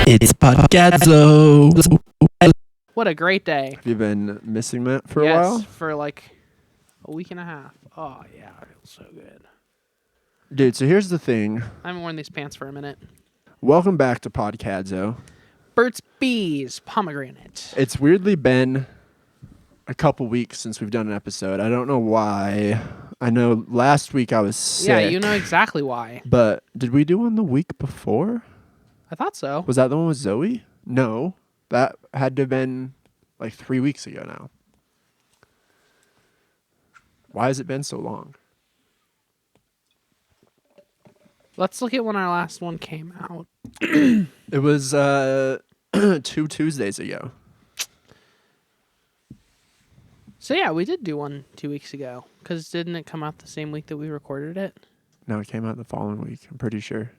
It's podcadzo. What a great day. Have you been missing that for a Yes, while? for like a week and a half. Oh, yeah, it feels so good. Dude, so here's the thing. I haven't worn these pants for a minute. Welcome back to Podcadzo. Burt's Bees, pomegranate. It's weirdly been a couple weeks since we've done an episode. I don't know why. I know last week I was sick. Yeah, you know exactly why. But did we do one the week before? I thought so. Was that the one with Zoe? No. That had to have been like 3 weeks ago now. Why has it been so long? Let's look at when our last one came out. It was 2 Tuesdays ago. So yeah, we did do one 2 weeks ago. Because didn't it come out the same week that we recorded it? No, it came out the following week, I'm pretty sure.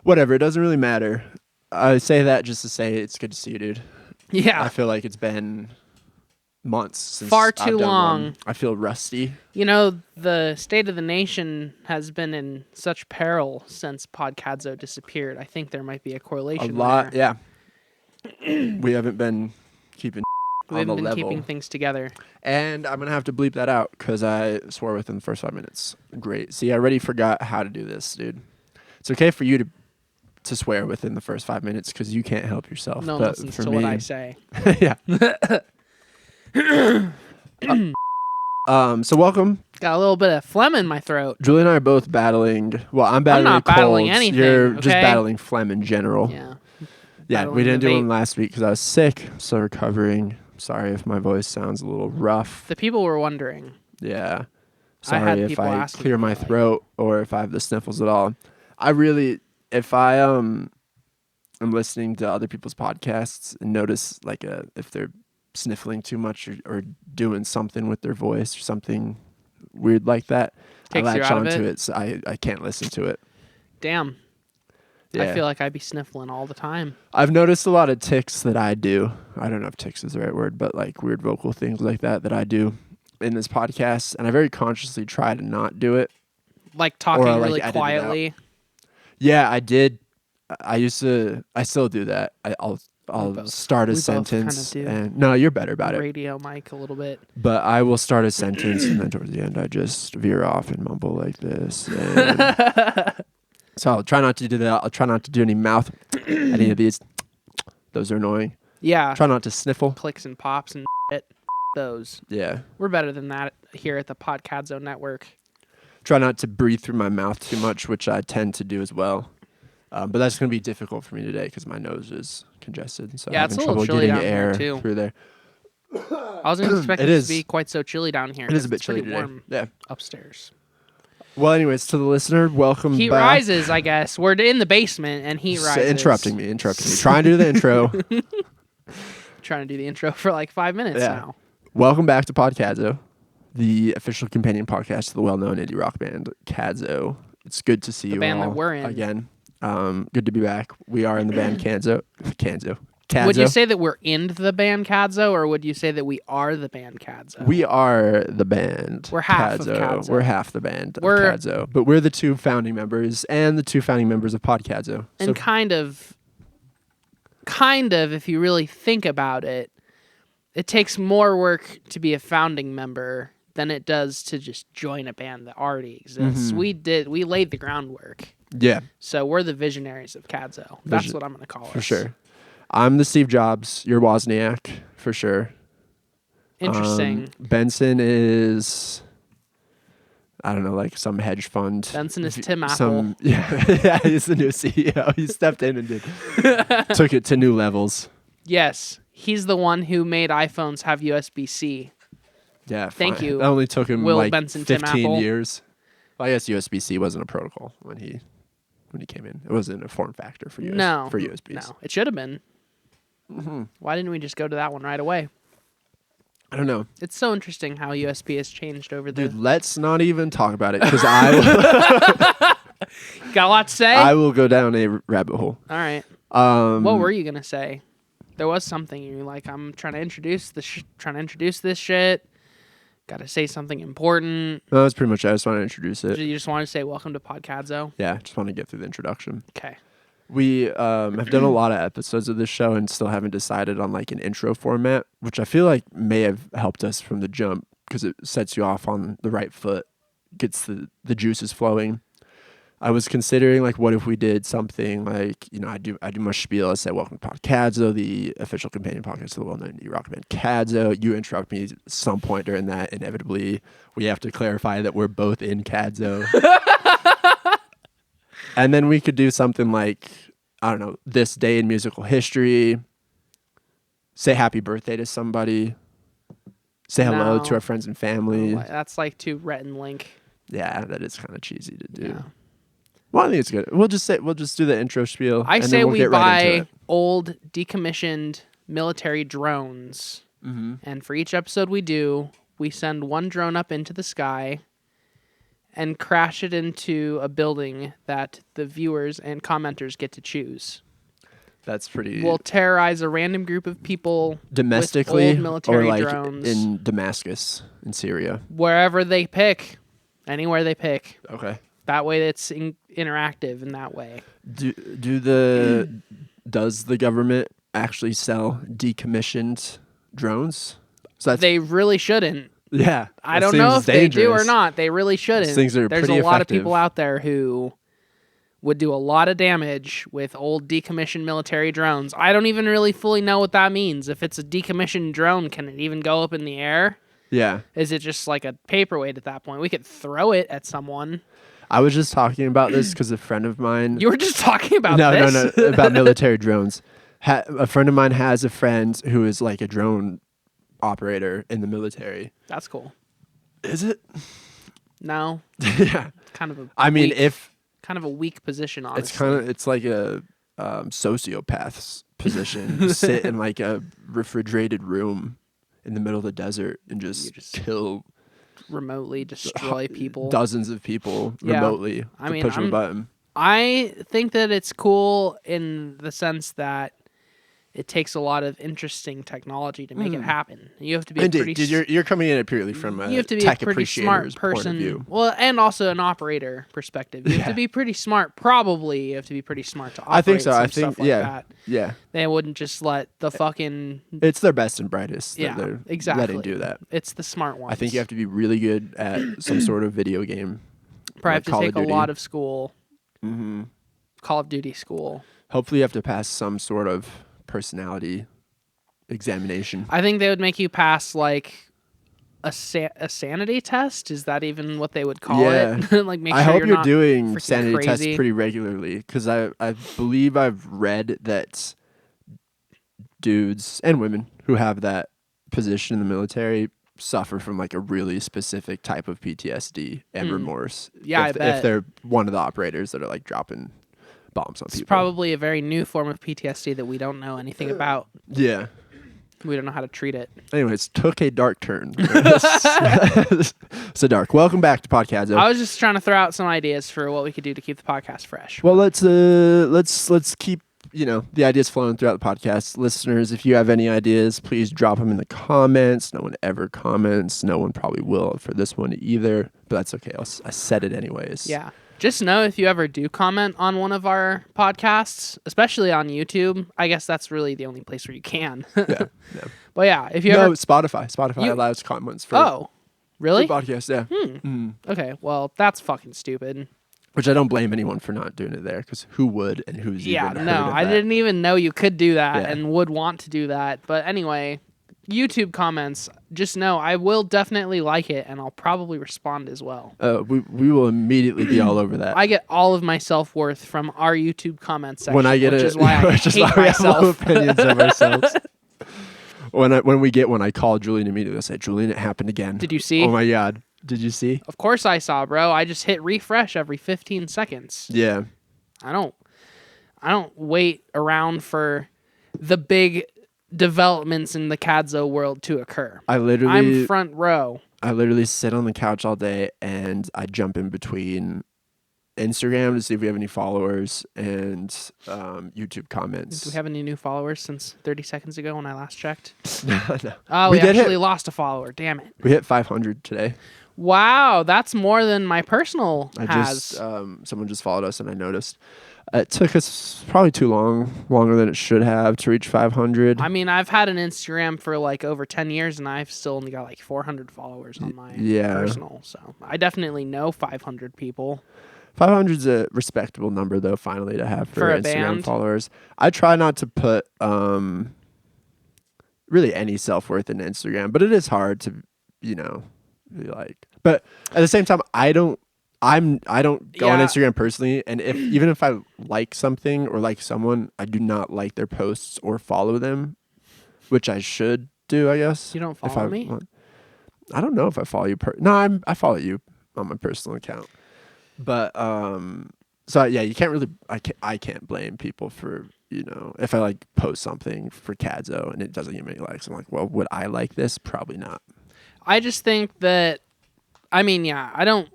Whatever, it doesn't really matter. I say that just to say it's good to see you, dude. Yeah. I feel like it's been months since Far I've too done long. one. I feel rusty. You know, the state of the nation has been in such peril since podcadzo disappeared. I think there might be a correlation A lot, there. yeah. We haven't been keeping We on the haven't been level. keeping things together. And I'm going to have to bleep that out because I swore within the first 5 minutes. Great. See, I already forgot how to do this, dude. It's okay for you to swear within the first 5 minutes because you can't help yourself. No one but listens for to me, what I say. yeah. So welcome. Got a little bit of phlegm in my throat. Julie and I are both battling. Well, I'm battling not colds. battling anything, You're just okay? battling phlegm in general. Yeah. Yeah, we Battling didn't the do one vape. last week because I was sick. I'm still recovering. Sorry if my voice sounds a little rough. The people were wondering. Yeah. I had Sorry if people I asking clear me, my like- throat or if I have the sniffles at all. I really, if I am listening to other people's podcasts and notice like if they're sniffling too much or doing something with their voice or something weird like that, Takes I you latch out of onto it? it. So I can't listen to it. Damn. Yeah. I feel like I'd be sniffling all the time. I've noticed a lot of tics that I do. I don't know if tics is the right word, but like weird vocal things like that I do in this podcast, and I very consciously try to not do it. Like talking like, really edit it out. quietly. Yeah, I did. I still do that. I'll both- start a we both sentence, kinda do. and no, you're better about it. Radio mic a little bit. But I will start a sentence, and then towards the end, I just veer off and mumble like this. And so I'll try not to do that. I'll try not to do any mouth, any of these. Those are annoying. Yeah. Try not to sniffle. Clicks and pops and shit. Those. Yeah. We're better than that here at the Podcadzo Network. Try not to breathe through my mouth too much, which I tend to do as well. But that's going to be difficult for me today because my nose is congested. So Yeah, I'm it's having a little trouble chilly getting down here, air too. through there. I wasn't expecting It it is. to be quite so chilly down here. It is a 'cause bit it's chilly pretty today. warm Yeah. upstairs. Well, anyways, to the listener, welcome Heat back. rises, I guess. We're in the basement and heat rises. Interrupting me. Trying to do the intro. Trying to do the intro for like 5 minutes Yeah. now. Welcome back to Podcadzo, the official companion podcast to the well-known indie rock band Cadzo. It's good to see The you band all that we're in. again. Good to be back. We are in the band Cadzo. Cadzo. Would you say that we're in the band Cadzo, or would you say that we are the band Cadzo? We are the band. We're half of Cadzo. We're half the band We're- of Cadzo. But we're the two founding members and the two founding members of Podcadzo. And kind of, if you really think about it, it takes more work to be a founding member than it does to just join a band that already exists. Mm-hmm. We laid the groundwork. Yeah, So we're the visionaries of Cadzo. That's Vision- what I'm going to call it. for sure. I'm the Steve Jobs. You're Wozniak, for sure. Interesting. Benson is, I don't know, like some hedge fund. Benson is Tim Apple. Yeah, he's the new CEO. He stepped in and took it to new levels. Yes, he's the one who made iPhones have USB-C. Yeah, Thank fine. you, That only took him Will like Benson, Tim 15 Apple. years. Well, I guess USB-C wasn't a protocol when he came in. It wasn't a form factor for USBs. No, it should have been. Why didn't we just go to that one right away? I don't know. It's so interesting how USB has changed over the... Dude, let's not even talk about it because I Got a lot to say? will go down a rabbit hole. All right. Um, What were you going to say? There was something you were like, I'm trying to introduce this shit. Got to say something important. No, that's pretty much it. I just want to introduce it. You just want to say welcome to Podcadzo? Yeah, just want to get through the introduction. Okay. We have done a lot of episodes of this show and still haven't decided on like an intro format, which I feel like may have helped us from the jump because it sets you off on the right foot, gets the juices flowing. I was considering like, what if we did something like, I do my spiel. I say, welcome to podcadzo, the official companion podcast to the well-known indie rock band Cadzo. You interrupt me at some point during that. Inevitably, we have to clarify that we're both in Cadzo. And then we could do something like, I don't know, this day in musical history. Say happy birthday to somebody. Say hello to our friends and family. Oh, that's like too Rhett and Link. Yeah, that is kind of cheesy to do. Yeah. Well, I think it's good. We'll just do the intro spiel. I say we'll we get right into buy it. old decommissioned military drones, and for each episode we do, we send one drone up into the sky and crash it into a building that the viewers and commenters get to choose. That's pretty. We'll terrorize a random group of people domestically, with old military or like drones in Damascus, in Syria. wherever they pick, anywhere they pick. Okay. That way, it's interactive in that way. Does the government actually sell decommissioned drones? So They really shouldn't. yeah. I don't know if they do or not. They really shouldn't. Those things are There's pretty a lot effective. of people out there who would do a lot of damage with old decommissioned military drones. I don't even really fully know what that means. If it's a decommissioned drone, can it even go up in the air? Yeah. Is it just like a paperweight at that point? We could throw it at someone. I was just talking about this because a friend of mine. You were just talking about no, this? No, about military drones. A friend of mine has a friend who is like a drone operator in the military. That's cool. Is it? No. Yeah. Kind of a I mean, weak, if kind of a weak position, honestly. it's like a sociopath's position. Sit in like a refrigerated room in the middle of the desert and just kill remotely destroy people. Dozens of people Yeah. remotely. I mean, push of a button. I think that it's cool in the sense that it takes a lot of interesting technology to make it happen. You have to be Indeed. a pretty You're coming in it purely from a you have to be tech a pretty smart appreciator's point of person. view. Well, and also an operator perspective. You have to be pretty smart. Probably you have to be pretty smart to operate I think so. some I think stuff like that. Yeah. They wouldn't just let the fucking It's their best and brightest that yeah, they're exactly. letting do that. It's the smart ones. I think you have to be really good at some sort of video game. probably like have to Call of take a Duty. lot of school. Mm-hmm. Call of Duty school. Hopefully you have to pass some sort of personality examination. I think they would make you pass like a sanity test. Is that even what they would call it? Like make I sure hope you're not doing freaking sanity tests crazy. pretty regularly because I believe I've read that dudes and women who have that position in the military suffer from like a really specific type of PTSD and remorse. Yeah, I bet. If they're one of the operators that are like dropping bombs on It's people. probably a very new form of PTSD that we don't know anything about. Yeah. We don't know how to treat it. Anyways, took a dark turn. So dark. Welcome back to Podcadzo. I was just trying to throw out some ideas for what we could do to keep the podcast fresh. Well, let's keep the ideas flowing throughout the podcast. Listeners, if you have any ideas, please drop them in the comments. No one ever comments. No one probably will for this one either, but that's okay. I said it anyways. Yeah. Just know if you ever do comment on one of our podcasts, especially on YouTube, I guess that's really the only place where you can. Yeah. But yeah, if you No, ever... Spotify You- allows comments for Oh, really? for podcasts. Yeah. Mm. Okay, well, that's fucking stupid. Which I don't blame anyone for not doing it there because who would and who's Yeah, even no, heard of I that? didn't even know you could do that Yeah. and would want to do that. But anyway, YouTube comments, just know I will definitely like it and I'll probably respond as well. We will immediately be all over that. I get all of my self-worth from our YouTube comment section, when I get which it, is why I which is hate why we have low myself. opinions of ourselves. When we get one, I call Julian immediately. I say, Julian, it happened again. Did you see? Oh my God. Did you see? Of course I saw, bro. I just hit refresh every 15 seconds. Yeah. I don't wait around for the big developments in the cadzo world to occur. I'm front row. I literally sit on the couch all day and I jump in between Instagram to see if we have any followers and YouTube comments. Do we have any new followers since 30 seconds ago when I last checked? No. Oh, We we did actually hit- lost a follower. Damn it. We hit 500 today. Wow, that's more than my personal has. Someone just followed us and I noticed. It took us probably too long, longer than it should have to reach 500. I mean, I've had an Instagram for like over 10 years and I've still only got like 400 followers on my personal. So I definitely know 500 people. 500 is a respectable number, though, finally, to have for a Instagram band. followers. I try not to put really any self-worth in Instagram, but it is hard to, be like. But at the same time, I don't go on Instagram personally, and even if I like something or like someone, I do not like their posts or follow them, which I should do, I guess. You don't follow me? I don't know if I follow you. No, I follow you on my personal account. But so yeah, you can't really. I can't blame people for if I like post something for cadzo and it doesn't get many likes. I'm like, well, would I like this? Probably not. I just think that. I mean, yeah,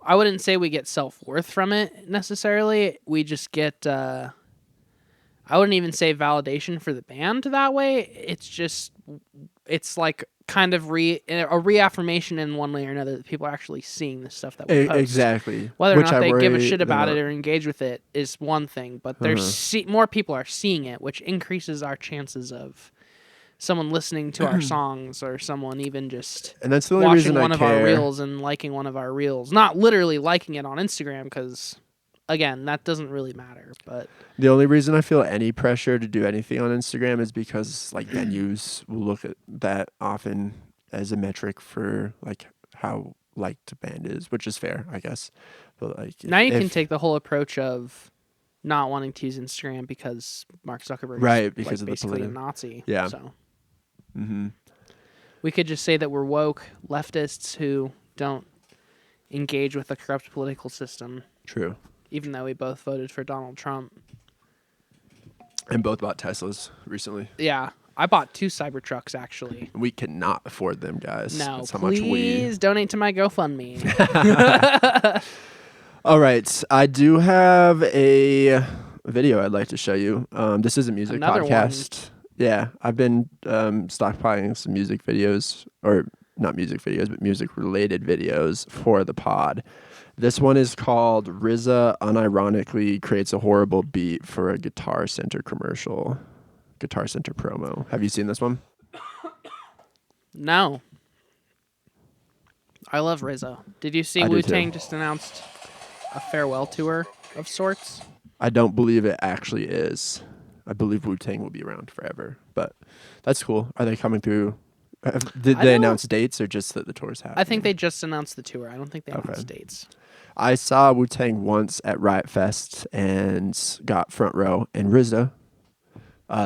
I wouldn't say we get self-worth from it necessarily. We just get. I wouldn't even say validation for the band that way. It's like kind of a reaffirmation in one way or another that people are actually seeing the stuff that we post. Exactly. Whether or not they give a shit about it or engage with it is one thing, but there's more people are seeing it, which increases our chances of someone listening to our songs or someone even just and that's the only watching reason one I of care. our reels and liking one of our reels. Not literally liking it on Instagram because, again, that doesn't really matter. But the only reason I feel any pressure to do anything on Instagram is because like venues will look at that often as a metric for like how liked a band is, which is fair, I guess. But like now you can take the whole approach of not wanting to use Instagram because Mark Zuckerberg is because of basically a Nazi. Yeah. So we could just say that we're woke leftists who don't engage with the corrupt political system. True. Even though we both voted for Donald Trump. And both bought Teslas recently. Yeah. I bought 2 Cybertrucks, actually. We cannot afford them, guys. No, that's how please much donate to my GoFundMe. All right. I do have a video I'd like to show you. This is a music podcast. Yeah. I've been stockpiling some music videos, or not music videos, but music-related videos for the pod. This one is called RZA unironically creates a horrible beat for a Guitar Center commercial. Guitar Center promo. Have you seen this one? No. I love RZA. Did you see Wu-Tang just announced a farewell tour of sorts? I don't believe it actually is. I believe Wu-Tang will be around forever, but that's cool. Are they coming through? Did they announce dates or just that the tour's happening? I think they just announced the tour. I don't think they announced dates. I saw Wu-Tang once at Riot Fest and got front row, and RZA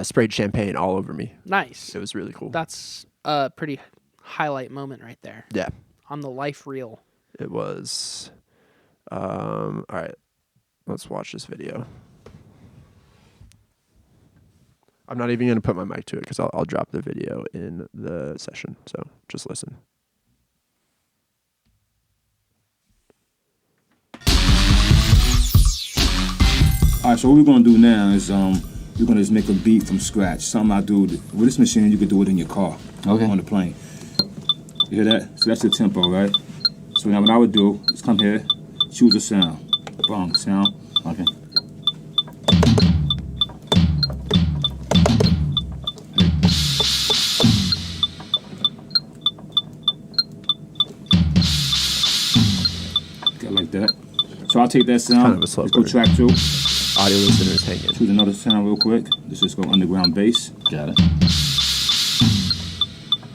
sprayed champagne all over me. Nice. It was really cool. That's a pretty highlight moment right there. Yeah. On the life reel. It was. All right. Let's watch this video. I'm not even going to put my mic to it because I'll drop the video in the session. So just listen. All right, so what we're going to do now is we're going to just make a beat from scratch. Something I do with this machine, you could do it in your car. Okay. On the plane. You hear that? So that's the tempo, right? So now what I would do is come here, choose a sound. Bong, sound. Okay. Okay, like that. So I'll take that sound. Kind of a slow let's go burn. track 2. Audio listeners hang in. Choose another sound real quick. Let's just go underground bass. Got it.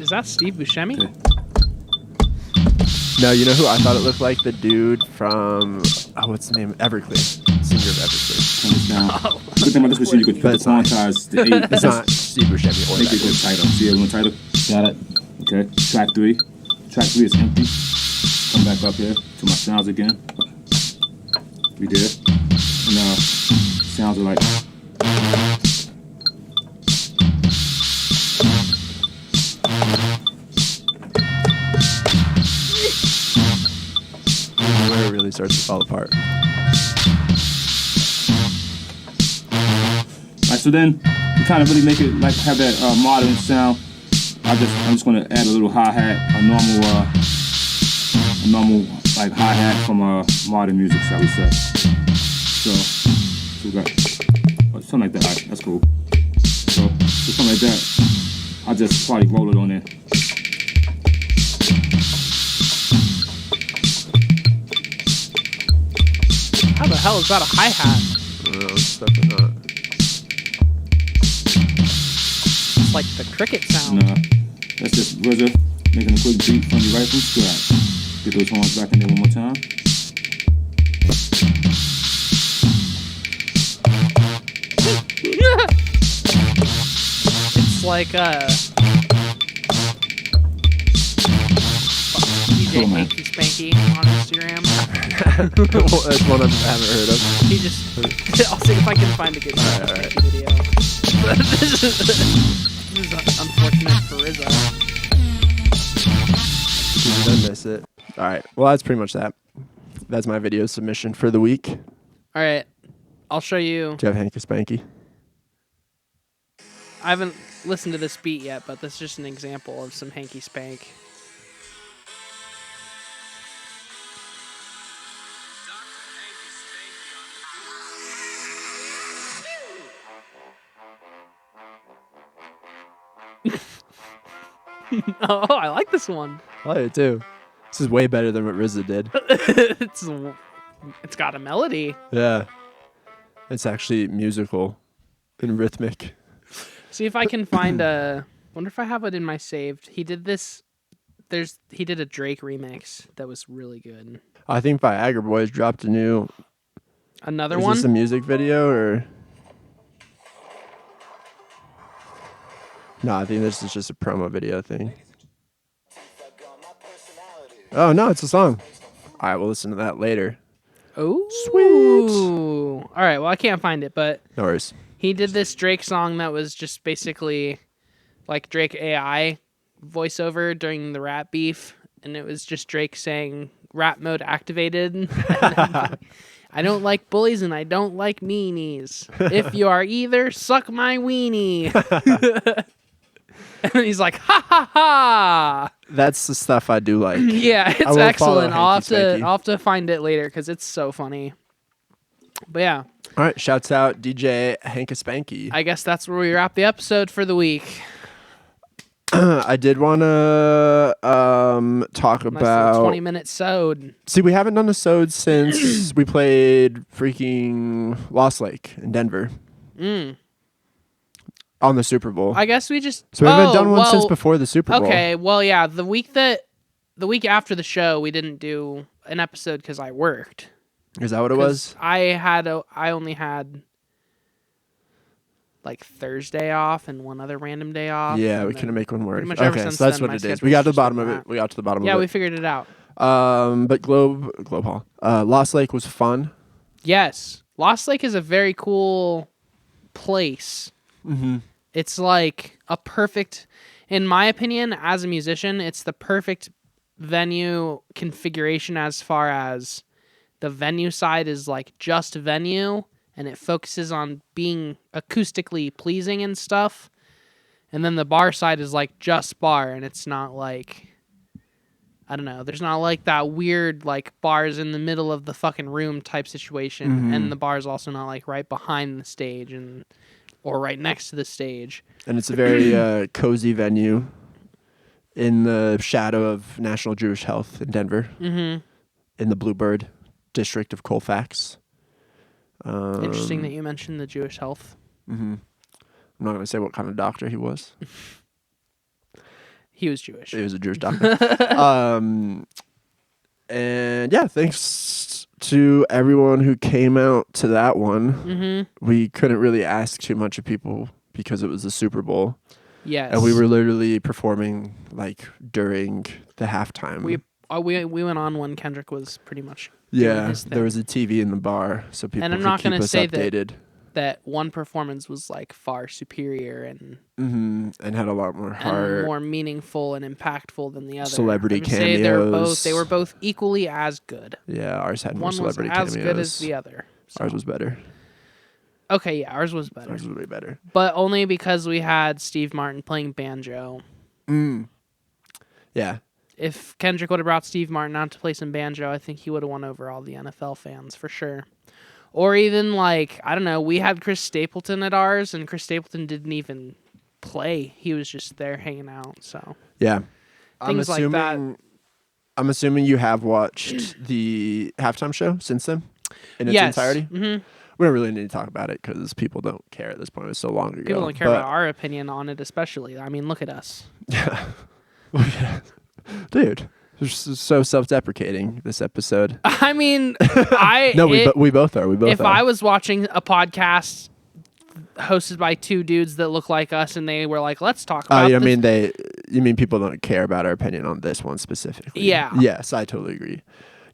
Is that Steve Buscemi? Okay. No, you know who I thought it looked like? The dude from, what's the name? Everclear. Singer of Everclear. Turn this down. Good thing about this machine, you could put the quantize the 8. It's not Steve Buscemi or Make that it go dude. tighter. See everyone tighter? Got it. Okay. Track 3. Track 3 is empty. Come back up here to my sounds again. We did. And sounds are like. Where it really starts to fall apart. Alright, so then you kind of really make it like have that modern sound. I'm just gonna add a little hi-hat, a normal a normal like hi-hat from modern music, shall we say. So we got something like that. All right, that's cool. So something like that, I'll just probably roll it on there. How the hell is that a hi-hat? It's definitely not. It's like the cricket sound. Nah, that's just RZA making a quick beat from you right from scratch. Get those horns back in there one more time. It's like DJ Hanky Spanky on Instagram. That's one I haven't heard of. He just I'll see if I can find a good Alright. video. This is unfortunate for Rizzo. I miss it. All right. Well, that's pretty much that. That's my video submission for the week. Do All right, I'll show you. you have Hanky Spanky? I haven't listened to this beat yet, but this is just an example of some Hanky Spank. Oh, I like this one. I like it too. This is way better than what RZA did. It's got a melody. Yeah. It's actually musical and rhythmic. See if I can find a. Wonder if I have it in my saved. He did this. He did a Drake remix that was really good. I think Viagra Boys dropped a new. Another Is one. this a music video or? No, I think this is just a promo video thing. Oh no, it's a song. All right, we'll listen to that later. Oh, Sweet. All right. Well, I can't find it, but No worries. he did this Drake song that was just basically like Drake AI voiceover during the rap beef, and it was just Drake saying "rap mode activated." I don't like bullies and I don't like meanies. If you are either, suck my weenie. And he's like, ha ha ha. That's the stuff I do like. Yeah, I it's will follow excellent. I'll Hanky have to find it later because it's so funny. But yeah, All right, shouts out DJ Hanka Spanky. I guess that's where we wrap the episode for the week. I did want to talk Nice about. little 20-minute sode. See, we haven't done a sode since we played freaking Lost Lake in Denver on the Super Bowl. I guess we just. So we haven't done one since before the Super Bowl. Okay, well, yeah, the week after the show, we didn't do an episode because I worked. Is that what it was? I only had like Thursday off and one other random day off. Yeah, and we then couldn't make one work. pretty much ever Okay, since so that's then, what my it is. We got to the schedule's bottom just of been it. We got to the bottom Yeah, of we it. figured it out. But Globe Hall. Lost Lake was fun. Yes, Lost Lake is a very cool place. Mm-hmm. It's like a perfect, in my opinion, as a musician, it's the perfect venue configuration as far as the venue side is like just venue and it focuses on being acoustically pleasing and stuff. And then the bar side is like just bar and it's not like, I don't know, there's not like that weird like bars in the middle of the fucking room type situation. Mm-hmm. And the bar's also not like right behind the stage or right next to the stage. And it's a very cozy venue in the shadow of National Jewish Health in Denver, in the Bluebird district of Colfax. Interesting that you mentioned the Jewish Health. I'm not going to say what kind of doctor he was. He was Jewish. He was a Jewish doctor. And yeah, thanks to everyone who came out to that one. We couldn't really ask too much of people because it was the Super Bowl. Yes. And we were literally performing like during the halftime. We went on when Kendrick was pretty much doing Yeah, his thing. there was a TV in the bar, so people And I'm could not keep gonna us say updated. that one performance was like far superior and And had a lot more and heart. more meaningful and impactful than the other. Celebrity I would say cameos. they were both equally as good. Yeah, ours had more One was celebrity as cameos. good as the other. So. Ours was better. Okay, yeah, ours was better. Ours was way better. But only because we had Steve Martin playing banjo. Yeah. if Kendrick would have brought Steve Martin out to play some banjo, I think he would have won over all the NFL fans for sure. Or even like, I don't know, we had Chris Stapleton at ours, and Chris Stapleton didn't even play. He was just there hanging out. So Yeah. things like that. I'm assuming you have watched the halftime show since then in its entirety? Mm-hmm. We don't really need to talk about it because people don't care at this point. It was so long ago. People don't care about our opinion on it, especially. I mean, look at us. Yeah. Dude, this is so self-deprecating, this episode. I mean, we both are. If I was watching a podcast hosted by two dudes that look like us and they were like, let's talk about this. You mean people don't care about our opinion on this one specifically? Yeah. Yes, I totally agree.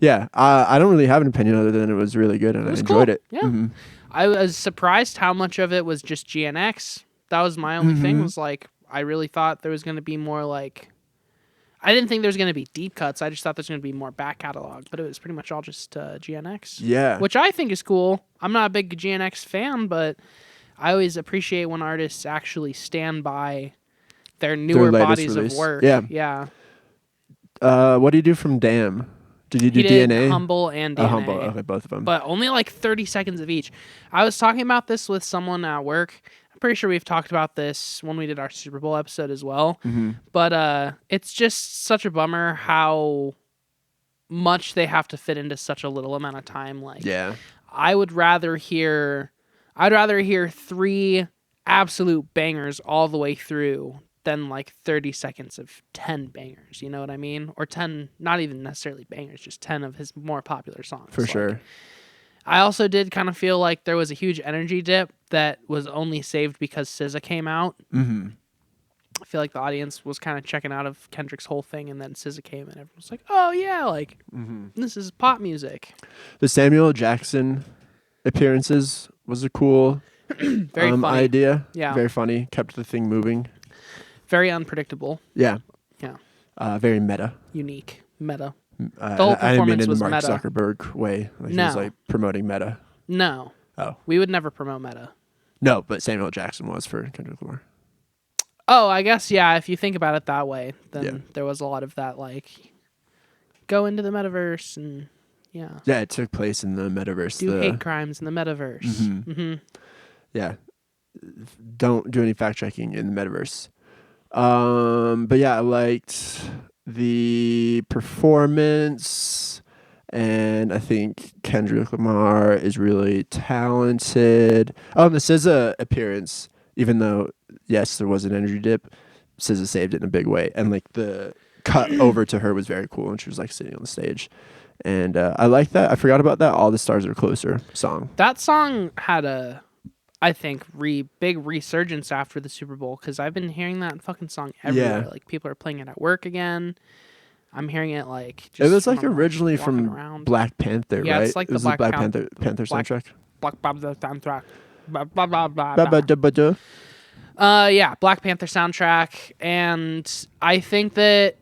Yeah, I don't really have an opinion other than it was really good and I enjoyed cool. it. Yeah. Mm-hmm. I was surprised how much of it was just GNX. That was my only thing, was like, I really thought there was going to be more like, I didn't think there was going to be deep cuts. I just thought there's going to be more back catalog, but it was pretty much all just GNX. Yeah. Which I think is cool. I'm not a big GNX fan, but I always appreciate when artists actually stand by their newer bodies release. of work. Yeah. Yeah. What do you do from Damn? Did you do He did DNA? Humble and DNA. Humble. Okay, both of them. But only like 30 seconds of each. I was talking about this with someone at work. I'm pretty sure we've talked about this when we did our Super Bowl episode as well. Mm-hmm. But it's just such a bummer how much they have to fit into such a little amount of time. Like, yeah. I'd rather hear 3 absolute bangers all the way through than like 30 seconds of 10 bangers, you know what I mean? Or 10, not even necessarily bangers, just 10 of his more popular songs. For sure. I also did kind of feel like there was a huge energy dip that was only saved because SZA came out. Mm-hmm. I feel like the audience was kind of checking out of Kendrick's whole thing, and then SZA came, and everyone was like, oh yeah, like, this is pop music. The Samuel Jackson appearances was a cool Very funny. idea. Yeah. Very funny. Kept the thing moving. Very unpredictable. Yeah. Yeah. Very meta. Unique. Meta. The whole I didn't mean performance in the was Mark meta. Zuckerberg way. Like No. He was like promoting meta. No. Oh. We would never promote meta. No, but Samuel Jackson was for Kendrick Lamar. Oh, I guess, yeah, if you think about it that way, then Yeah. there was a lot of that, like, go into the metaverse and, yeah. Yeah, it took place in the metaverse. Do hate crimes in the metaverse. Mm-hmm. Yeah. Don't do any fact checking in the metaverse. But yeah, I liked the performance, and I think Kendrick Lamar is really talented. Oh, and the SZA appearance, even though, yes, there was an energy dip, SZA saved it in a big way. And like the cut over to her was very cool, and she was like sitting on the stage. And I like that. I forgot about that All the Stars Are Closer song. That song had a, I think, big resurgence after the Super Bowl, because I've been hearing that fucking song everywhere. Yeah. Like, people are playing it at work again. I'm hearing it, like, It was like when I'm, originally walking from around. Black Panther, Yeah, right? it's like it the was Black Black Panther soundtrack. Black Panther soundtrack. Blah, blah, blah, blah, Ba blah. ba da ba da. Yeah, Black Panther soundtrack, and I think that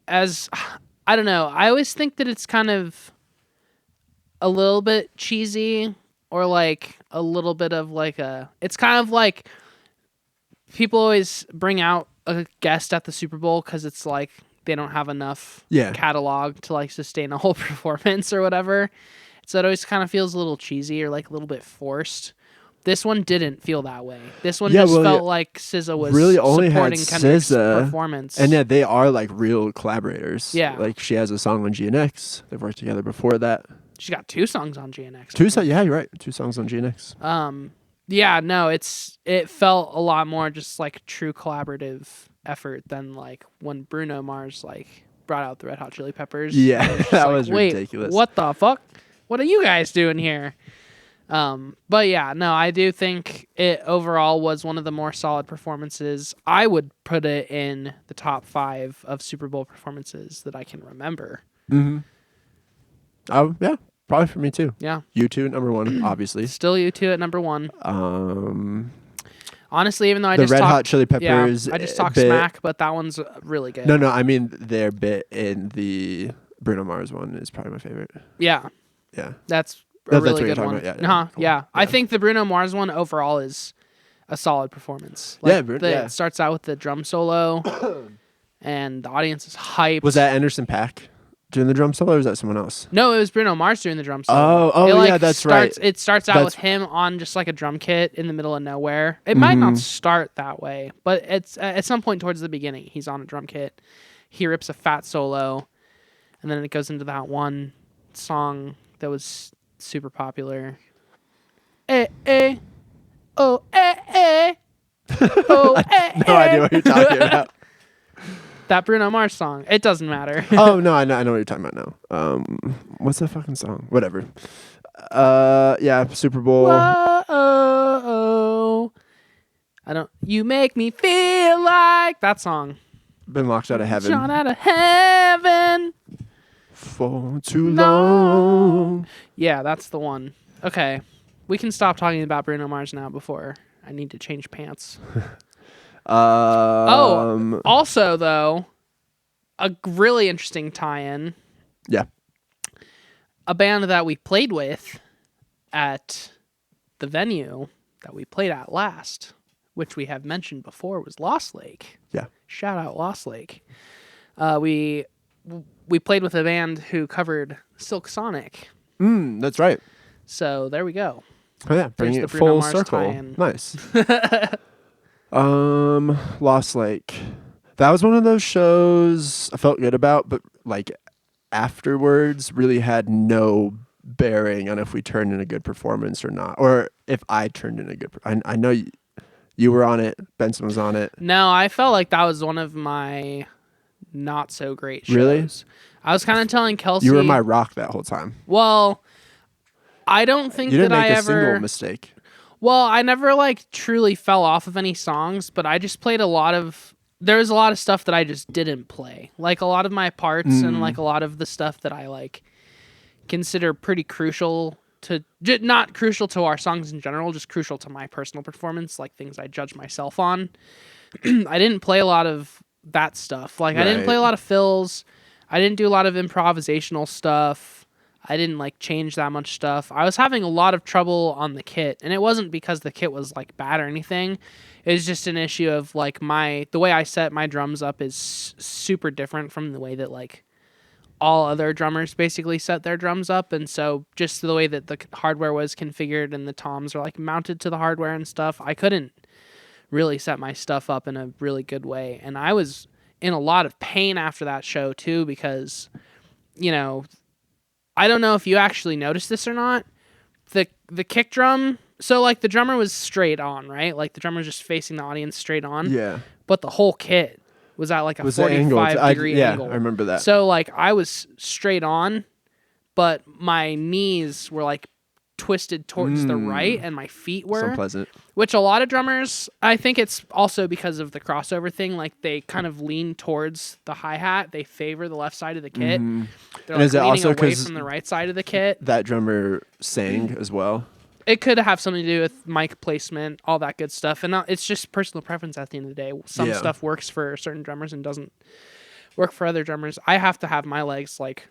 I don't know, I always think that it's kind of a little bit cheesy, or like a little bit of like it's kind of like people always bring out a guest at the Super Bowl because it's like they don't have enough catalog to like sustain a whole performance or whatever. So it always kind of feels a little cheesy or like a little bit forced. This one didn't feel that way. This one felt like SZA was really only had supporting Kendrick's SZA, performance. And yeah, they are like real collaborators. Yeah. Like she has a song on GNX. They've worked together before that. She's got 2 songs on GNX. Yeah, you're right. 2 songs on GNX. Yeah, no, it felt a lot more just like true collaborative effort than like when Bruno Mars like brought out the Red Hot Chili Peppers. Yeah, that like, was ridiculous. What the fuck? What are you guys doing here? But yeah, no, I do think it overall was one of the more solid performances. I would put it in the top 5 of Super Bowl performances that I can remember. Mm-hmm. Yeah, probably for me too. Yeah. U2 number 1, obviously. Still U2 at number 1. Honestly, even though I the just Red talked, Hot Chili Peppers. I just talked bit, smack, but that one's really good. No, I mean their bit in the Bruno Mars one is probably my favorite. Yeah. Yeah. That's a That's really what you're good talking one. about, Yeah. cool. Yeah. I think the Bruno Mars one overall is a solid performance. Yeah, It starts out with the drum solo, and the audience is hyped. Was that Anderson .Paak doing the drum solo, or was that someone else? No, it was Bruno Mars doing the drum solo. Yeah, that's right. It starts out with him on just like a drum kit in the middle of nowhere. It might not start that way, but it's at some point towards the beginning, he's on a drum kit. He rips a fat solo, and then it goes into that one song that was super popular. Oh, oh, No idea what you're talking about. That Bruno Mars song. It doesn't matter. Oh no, I know what you're talking about now. What's that fucking song? Whatever. Yeah, Super Bowl. Whoa, you make me feel like that song. Been locked out of heaven. Shot out of heaven for too long. Yeah, that's the one. Okay, we can stop talking about Bruno Mars now before I need to change pants. Also though, a really interesting tie-in. Yeah. A band that we played with at the venue that we played at last, which we have mentioned before, was Lost Lake. Yeah. Shout out Lost Lake. We played with a band who covered Silk Sonic. That's right. So there we go. Oh yeah, bringing it full circle. Nice. Lost Lake. That was one of those shows I felt good about, but like afterwards really had no bearing on if we turned in a good performance or not, or if I turned in a good. I know you were on it. Benson was on it. No, I felt like that was one of my not so great shows. Really? I was kind of telling Kelsey. You were my rock that whole time. Well, I don't think you didn't that make I a ever single mistake. Well, I never like truly fell off of any songs, but I just played there was a lot of stuff that I just didn't play. Like a lot of my parts and like a lot of the stuff that I like consider pretty crucial to, not crucial to our songs in general, just crucial to my personal performance, like things I judge myself on. I didn't play a lot of that stuff. Like I didn't play a lot of fills. I didn't do a lot of improvisational stuff. I didn't like change that much stuff. I was having a lot of trouble on the kit, and it wasn't because the kit was like bad or anything. It was just an issue of like the way I set my drums up is super different from the way that like all other drummers basically set their drums up, and so just the way that the hardware was configured and the toms are like mounted to the hardware and stuff, I couldn't really set my stuff up in a really good way, and I was in a lot of pain after that show too because, you know, I don't know if you actually noticed this or not. The kick drum, so like the drummer was straight on, right? Like the drummer was just facing the audience straight on. Yeah. But the whole kit was at like a 45-degree angle. Yeah, I remember that. So like I was straight on, but my knees were like twisted towards the right and my feet were. So unpleasant. Which a lot of drummers, I think it's also because of the crossover thing, like they kind of lean towards the hi-hat. They favor the left side of the kit. They're like is it leaning also away from the right side of the kit. That drummer sang as well? It could have something to do with mic placement, all that good stuff. And it's just personal preference at the end of the day. Some stuff works for certain drummers and doesn't work for other drummers. I have to have my legs like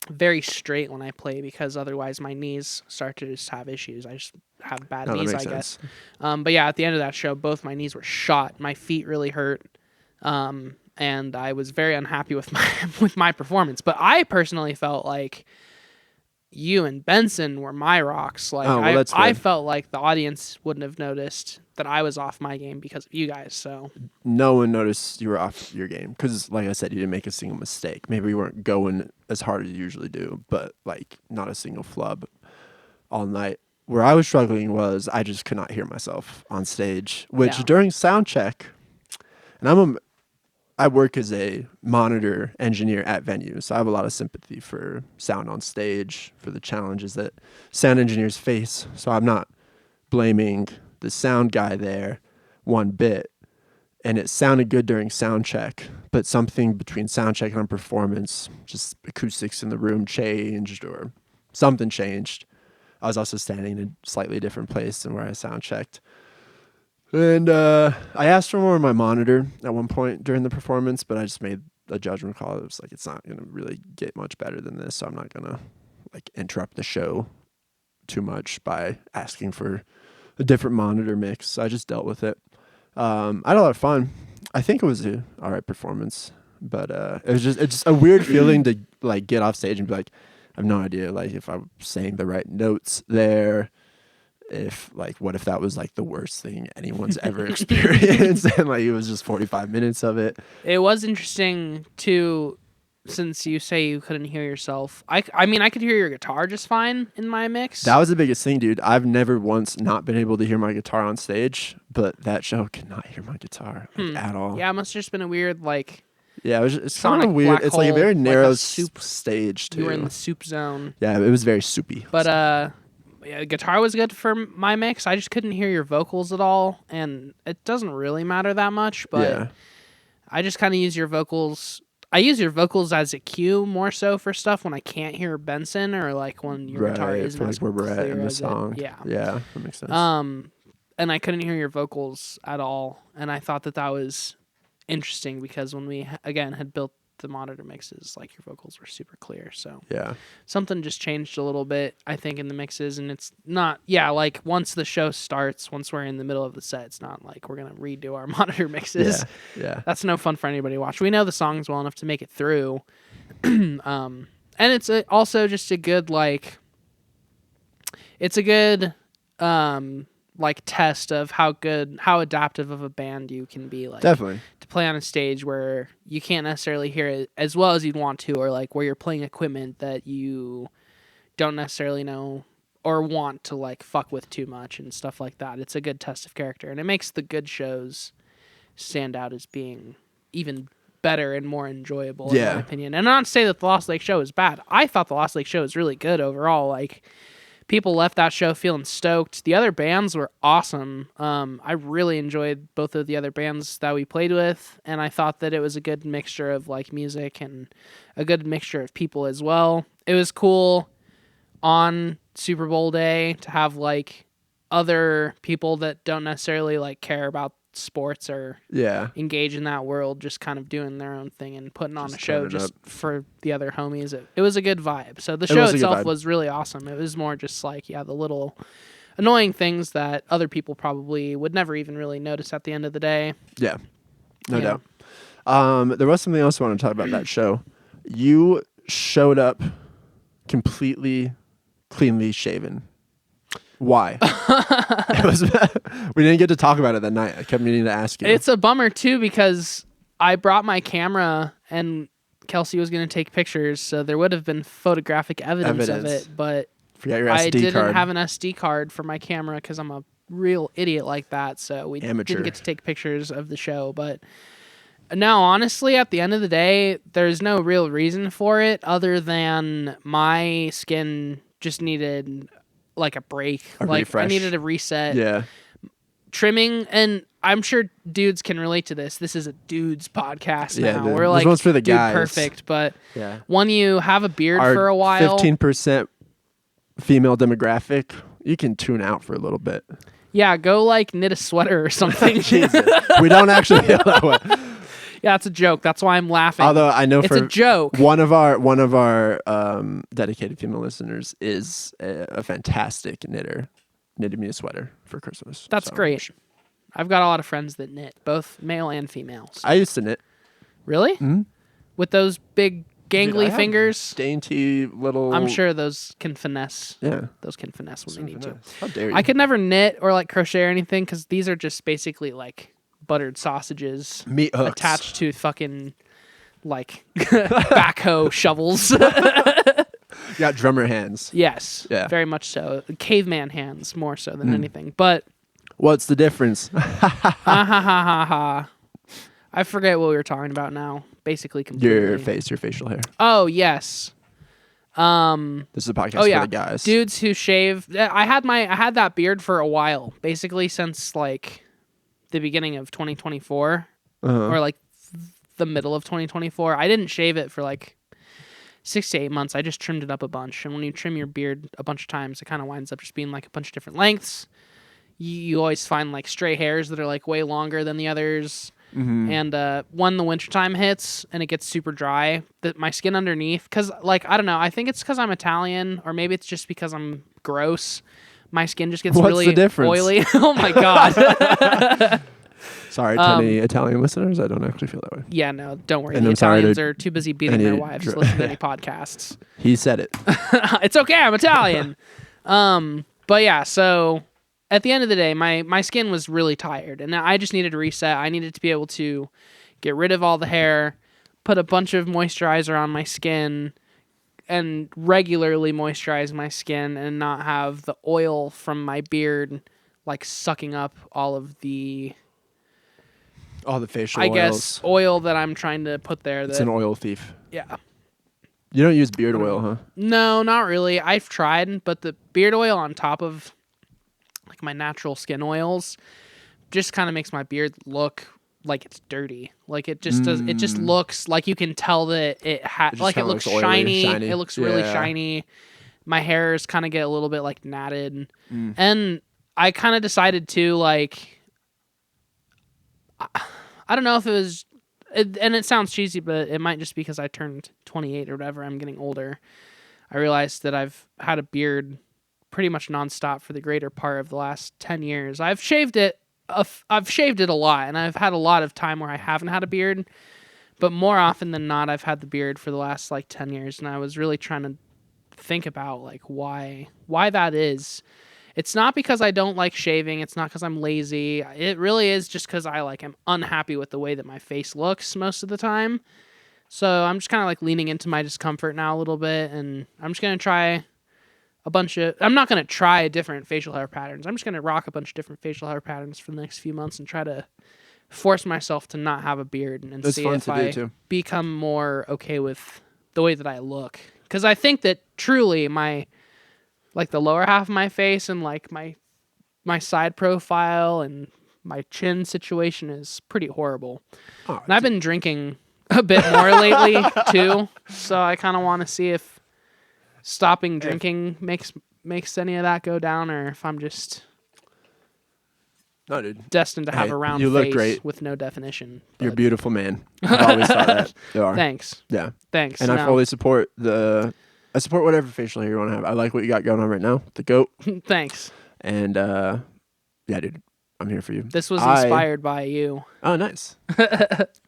very straight when I play because otherwise my knees start to just have issues. I just have bad knees, I guess. But yeah, at the end of that show, both my knees were shot. My feet really hurt. And I was very unhappy with my performance. But I personally felt like you and Benson were my rocks. Like I felt like the audience wouldn't have noticed that I was off my game because of you guys. So no one noticed you were off your game because, like I said, you didn't make a single mistake. Maybe you weren't going as hard as you usually do, but like not a single flub all night. Where I was struggling was I just could not hear myself on stage, which during sound check, and I work as a monitor engineer at venues, so I have a lot of sympathy for sound on stage, for the challenges that sound engineers face. So I'm not blaming the sound guy there one bit. And it sounded good during sound check, but something between sound check and performance, just acoustics in the room changed or something changed. I was also standing in a slightly different place than where I sound checked. And I asked for more of my monitor at one point during the performance, but I just made a judgment call. It was like, it's not going to really get much better than this, so I'm not going to like interrupt the show too much by asking for a different monitor mix. So I just dealt with it. I had a lot of fun. I think it was a all right performance, but it's just a weird feeling to like get off stage and be like, I have no idea like if I'm saying the right notes there. If like, what if that was like the worst thing anyone's ever experienced, and like it was just 45 minutes of it. It was interesting too, since you say you couldn't hear yourself. I mean, I could hear your guitar just fine in my mix. That was the biggest thing, dude. I've never once not been able to hear my guitar on stage, but that show could not hear my guitar like, at all. Yeah, it must have just been a weird like. Yeah, it's kind sonic of weird. black It's like a hole, very like narrow a soup stage too. You were in the soup zone. Yeah, it was very soupy. But yeah, the guitar was good for my mix. I just couldn't hear your vocals at all, and it doesn't really matter that much. But yeah. I just kind of use your vocals. I use your vocals as a cue more so for stuff when I can't hear Benson or like when your guitar isn't for as like where we're at in the clear song. Yeah, yeah, that makes sense. and I couldn't hear your vocals at all, and I thought that was interesting because when we again had built the monitor mixes, like your vocals were super clear. So yeah, something just changed a little bit, I think, in the mixes, and it's not, like once the show starts, once we're in the middle of the set, it's not like we're gonna redo our monitor mixes. Yeah. That's no fun for anybody to watch. We know the songs well enough to make it through, and it's also just a good like test of how adaptive of a band you can be, like Definitely. to play on a stage where you can't necessarily hear it as well as you'd want to, or like where you're playing equipment that you don't necessarily know or want to like fuck with too much and stuff like that. It's a good test of character, and it makes the good shows stand out as being even better and more enjoyable in my opinion. And not to say that the Lost Lake show is bad. I thought the Lost Lake show was really good overall. Like, people left that show feeling stoked. The other bands were awesome. I really enjoyed both of the other bands that we played with, and I thought that it was a good mixture of like music and a good mixture of people as well. It was cool on Super Bowl day to have like other people that don't necessarily like care about sports or engage in that world, just kind of doing their own thing and putting on a show just for the other homies. It was a good vibe. So the show itself was really awesome. It was more just like, the little annoying things that other people probably would never even really notice at the end of the day. Yeah, no doubt. There was something else I want to talk about that show. You showed up completely cleanly shaven. Why? We didn't get to talk about it that night. I kept meaning to ask you. It's a bummer too, because I brought my camera and Kelsey was going to take pictures, so there would have been photographic evidence of it, but forgot your SD I didn't card. have an SD card for my camera because I'm a real idiot like that, so we didn't get to take pictures of the show. But no, honestly, at the end of the day, there's no real reason for it other than my skin just needed like a break. Refresh. I needed a reset. Yeah. Trimming, and I'm sure dudes can relate to this. This is a dudes podcast now. Dude. We're like, this one's for the dude guys. perfect, but when you have a beard Our for a while, 15% female demographic, you can tune out for a little bit. Yeah, go like knit a sweater or something. Jesus. We don't actually feel that way. Yeah, it's a joke. That's why I'm laughing. Although I know it's a joke. One of our dedicated female listeners is a fantastic knitter. Knitted me a sweater for Christmas. That's great. I've got a lot of friends that knit, both male and females. I used to knit. Really? Mm-hmm. With those big gangly fingers? Dainty little... I'm sure those can finesse. Yeah. Those can finesse when they need to. How dare you? I could never knit or like crochet or anything because these are just basically like buttered sausages. Meat hooks. Attached to fucking like backhoe shovels. You got drummer hands. Yes. Yeah. Very much so. Caveman hands more so than anything. But what's the difference? I forget what we were talking about now. Basically completely. Your face, your facial hair. Oh, yes. This is a podcast for the guys. Dudes who shave. I had that beard for a while, basically since like the beginning of 2024 or like the middle of 2024. I didn't shave it for like 6 to 8 months. I just trimmed it up a bunch. And when you trim your beard a bunch of times, it kind of winds up just being like a bunch of different lengths. You always find like stray hairs that are like way longer than the others. Mm-hmm. And when the wintertime hits and it gets super dry, my skin underneath, because like, I don't know, I think it's because I'm Italian, or maybe it's just because I'm gross. My skin just gets really the difference? oily. Oh my God. Sorry to any Italian listeners. I don't actually feel that way. Yeah, no, don't worry. And The I'm sorry Italians to are too busy beating their wives to listen to any podcasts. He said it. It's okay. I'm Italian. But yeah, so at the end of the day, my skin was really tired, and I just needed to reset. I needed to be able to get rid of all the hair, put a bunch of moisturizer on my skin, and regularly moisturize my skin and not have the oil from my beard like sucking up all the facial I oils. guess oil that I'm trying to put there. It's an oil thief. Yeah. You don't use beard oil, huh? No, not really. I've tried, but the beard oil on top of like my natural skin oils just kind of makes my beard look like it's dirty. Like it just does. It just looks like you can tell that it looks shiny. Shiny. It looks really shiny. My hairs kind of get a little bit like natted, and I kind of decided to like. I don't know if it was, and it sounds cheesy, but it might just be because I turned 28 or whatever. I'm getting older. I realized that I've had a beard pretty much nonstop for the greater part of the last 10 years. I've shaved it a lot, and I've had a lot of time where I haven't had a beard, but more often than not, I've had the beard for the last like 10 years, and I was really trying to think about like why that is. It's not because I don't like shaving. It's not because I'm lazy. It really is just because I am unhappy with the way that my face looks most of the time. So I'm just kind of like leaning into my discomfort now a little bit, and I'm just going to try I'm not going to try different facial hair patterns. I'm just going to rock a bunch of different facial hair patterns for the next few months and try to force myself to not have a beard and That's see fun if to I do, too. become more okay with the way that I look. Because I think that truly my, the lower half of my face and my side profile and my chin situation is pretty horrible. Oh, and I've been drinking a bit more lately too. So I kind of want to see if stopping drinking makes any of that go down, or if I'm just destined to have a round you look face great. with no definition. You're a beautiful man. I've always thought that. You are. Thanks. Yeah. Thanks. And I fully support I support whatever facial hair you want to have. I like what you got going on right now. The goat. Thanks. And yeah, dude, I'm here for you. This was inspired by you. Oh, nice.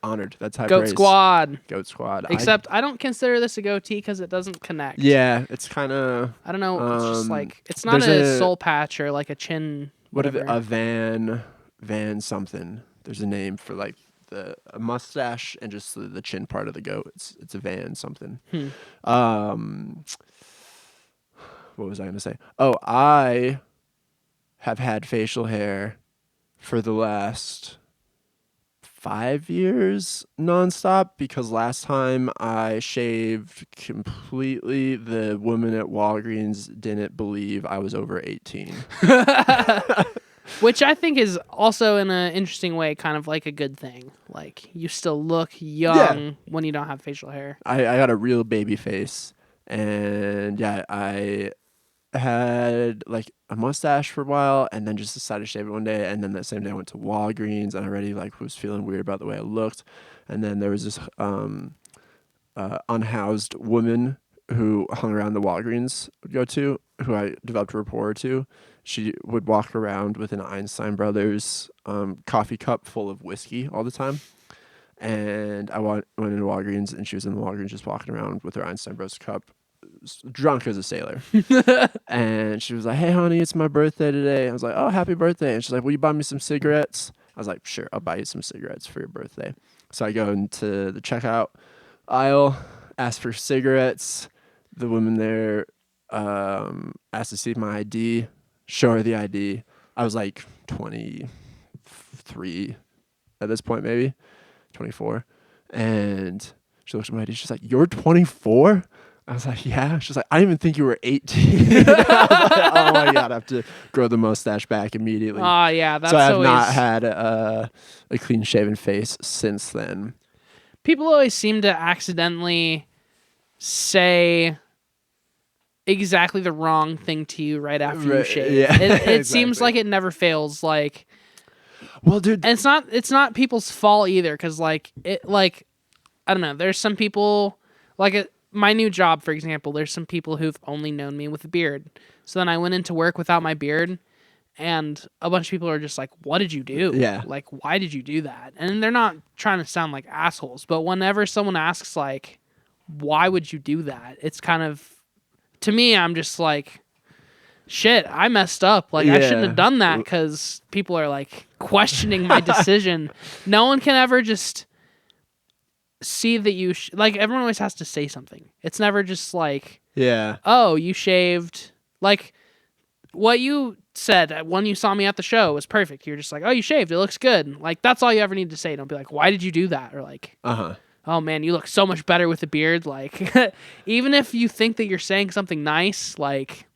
Honored. That's high Goat praise. Squad. Goat Squad. Except I don't consider this a goatee because it doesn't connect. Yeah, it's kind of. I don't know. It's just it's not a soul patch or like a chin. A van something. There's a name for a mustache and just the chin part of the goat. It's a van something. What was I gonna say? Oh, I have had facial hair for the last 5 years nonstop because last time I shaved completely, the woman at Walgreens didn't believe I was over 18. Which I think is also in an interesting way kind of like a good thing. Like you still look young when you don't have facial hair. I got a real baby face, and yeah, I had a mustache for a while and then just decided to shave it one day, and then that same day I went to Walgreens and I already was feeling weird about the way I looked, and then there was this unhoused woman who hung around the Walgreens would go to, who I developed a rapport to. She would walk around with an Einstein Brothers coffee cup full of whiskey all the time. And I went into Walgreens, and she was in the Walgreens just walking around with her Einstein Bros cup, drunk as a sailor. And she was like, "Hey, honey, it's my birthday today." I was like, "Oh, happy birthday." And she's like, "Will you buy me some cigarettes?" I was like, "Sure, I'll buy you some cigarettes for your birthday." So I go into the checkout aisle, ask for cigarettes. The woman there asked to see my ID, show her the ID. I was 23 at this point, maybe 24. And she looked at my ID. She's like, "You're 24?" I was like, "Yeah." She's like, "I didn't even think you were 18. I was like, oh my God, I have to grow the mustache back immediately. Oh, yeah. That's so I have always... not had a clean shaven face since then. People always seem to accidentally say exactly the wrong thing to you right after you shave. Yeah, it exactly. Seems like it never fails. Well, dude, and it's not people's fault either, because I don't know. There's some people my new job, for example. There's some people who've only known me with a beard. So then I went into work without my beard, And a bunch of people are just like, what did you do? Yeah. Like, why did you do that? And they're not trying to sound like assholes, but whenever someone asks, like, why would you do that? It's kind of, to me, I'm just like, shit, I messed up. Like, I shouldn't have done that, because people are, like, questioning my decision. No one can ever just see that you, like, everyone always has to say something. It's never just like, oh, you shaved. Like, what you said when you saw me at the show was perfect. You're just like, oh, you shaved. It looks good. Like, that's all you ever need to say. Don't be like, why did you do that? Or like, oh man, you look so much better with the beard. Like, even if you think that you're saying something nice, like,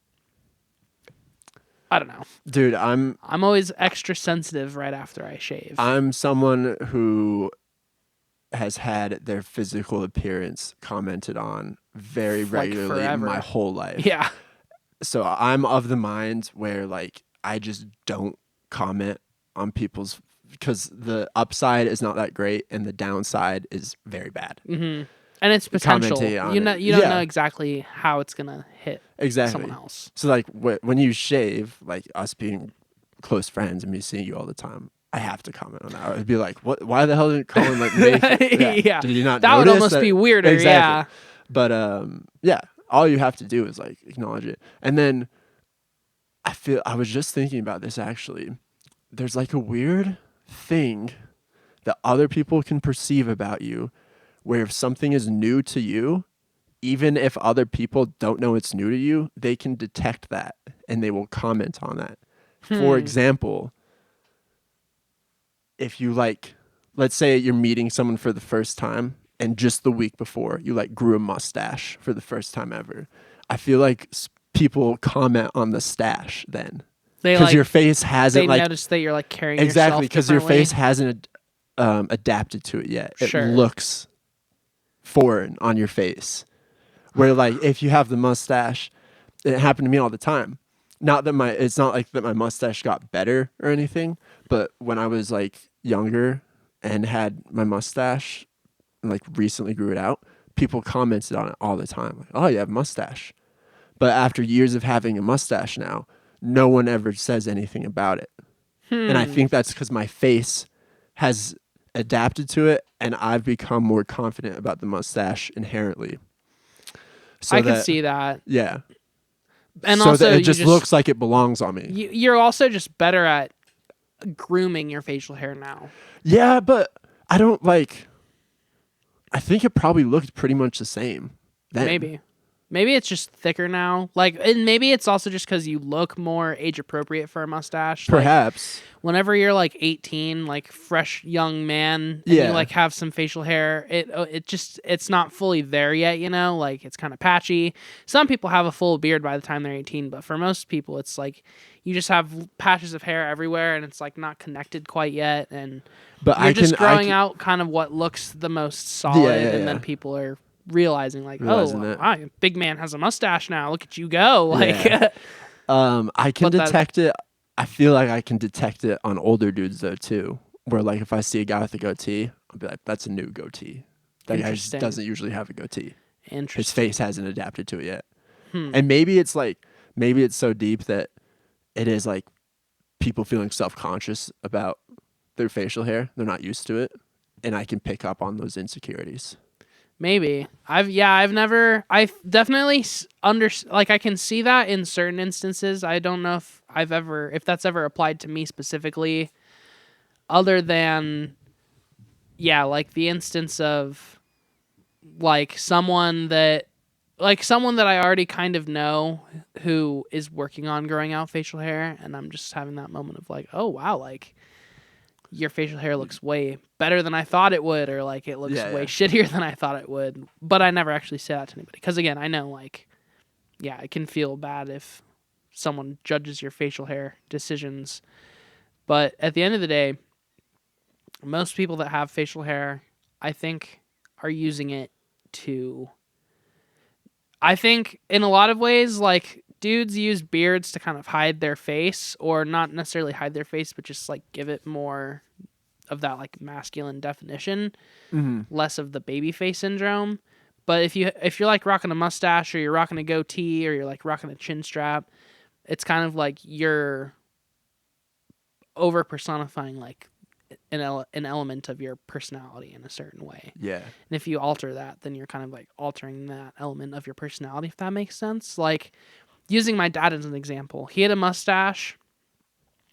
I don't know. Dude, I'm always extra sensitive right after I shave. I'm someone who has had their physical appearance commented on very regularly in my whole life. Yeah. So I'm of the mind where, like, I just don't comment on people's, because the upside is not that great and the downside is very bad. Mm-hmm. And it's potential. You don't know exactly how it's gonna hit someone else. So like when you shave, like us being close friends and me seeing you all the time, I have to comment on that. I'd be like, "What? Why the hell didn't Colin like make it?" Yeah. Did you not? That would almost be weirder. Exactly. Yeah. But all you have to do is like acknowledge it. And then I was just thinking about this actually. There's like a weird thing that other people can perceive about you, where if something is new to you, even if other people don't know it's new to you, they can detect that and they will comment on that. For example, if you like, let's say you're meeting someone for the first time and just the week before you like grew a mustache for the first time ever, I feel like people comment on the stash then. Because your face hasn't they notice that you're like carrying exactly, because your face hasn't adapted to it yet. It looks foreign on your face. Where like if you have the mustache, it happened to me all the time. It's not like that my mustache got better or anything, but when I was like younger and had my mustache and like recently grew it out, people commented on it all the time. Like, oh, you have a mustache. But after years of having a mustache now, no one ever says anything about it. And I think that's because my face has adapted to it and I've become more confident about the mustache inherently. So I can see that. Yeah. And so also that it just looks like it belongs on me. You're also just better at grooming your facial hair now. Yeah, but I don't like, I think it probably looked pretty much the same then. Maybe it's just thicker now. Like, and maybe it's also just because you look more age appropriate for a mustache. Perhaps. Like, whenever you're like 18, like fresh young man, and you like have some facial hair, it's not fully there yet, you know? Like, it's kind of patchy. Some people have a full beard by the time they're 18, but for most people, it's like you just have patches of hair everywhere, and it's like not connected quite yet, and you're just growing out kind of what looks the most solid, and then people are realizing like, wow, big man has a mustache now. Look at you go. Like, I can detect it. I feel like I can detect it on older dudes though too. Where like if I see a guy with a goatee, I'll be like, that's a new goatee. That guy just doesn't usually have a goatee. His face hasn't adapted to it yet. And maybe it's so deep that it is like people feeling self-conscious about their facial hair. They're not used to it, and I can pick up on those insecurities. Maybe. I definitely I can see that in certain instances. I don't know if that's ever applied to me specifically, other than, like the instance of like someone that I already kind of know who is working on growing out facial hair, and I'm just having that moment of like, oh wow, like your facial hair looks way better than I thought it would, or like it looks way shittier than I thought it would. But I never actually say that to anybody. Because again, I know like, it can feel bad if someone judges your facial hair decisions. But at the end of the day, most people that have facial hair, I think, are using it to... I think in a lot of ways, like, dudes use beards to kind of hide their face, or not necessarily hide their face, but just like give it more of that like masculine definition, less of the baby face syndrome. But if you're like rocking a mustache, or you're rocking a goatee, or you're like rocking a chin strap, it's kind of like you're over personifying like an element of your personality in a certain way. Yeah. And if you alter that, then you're kind of like altering that element of your personality, if that makes sense. Like using my dad as an example, he had a mustache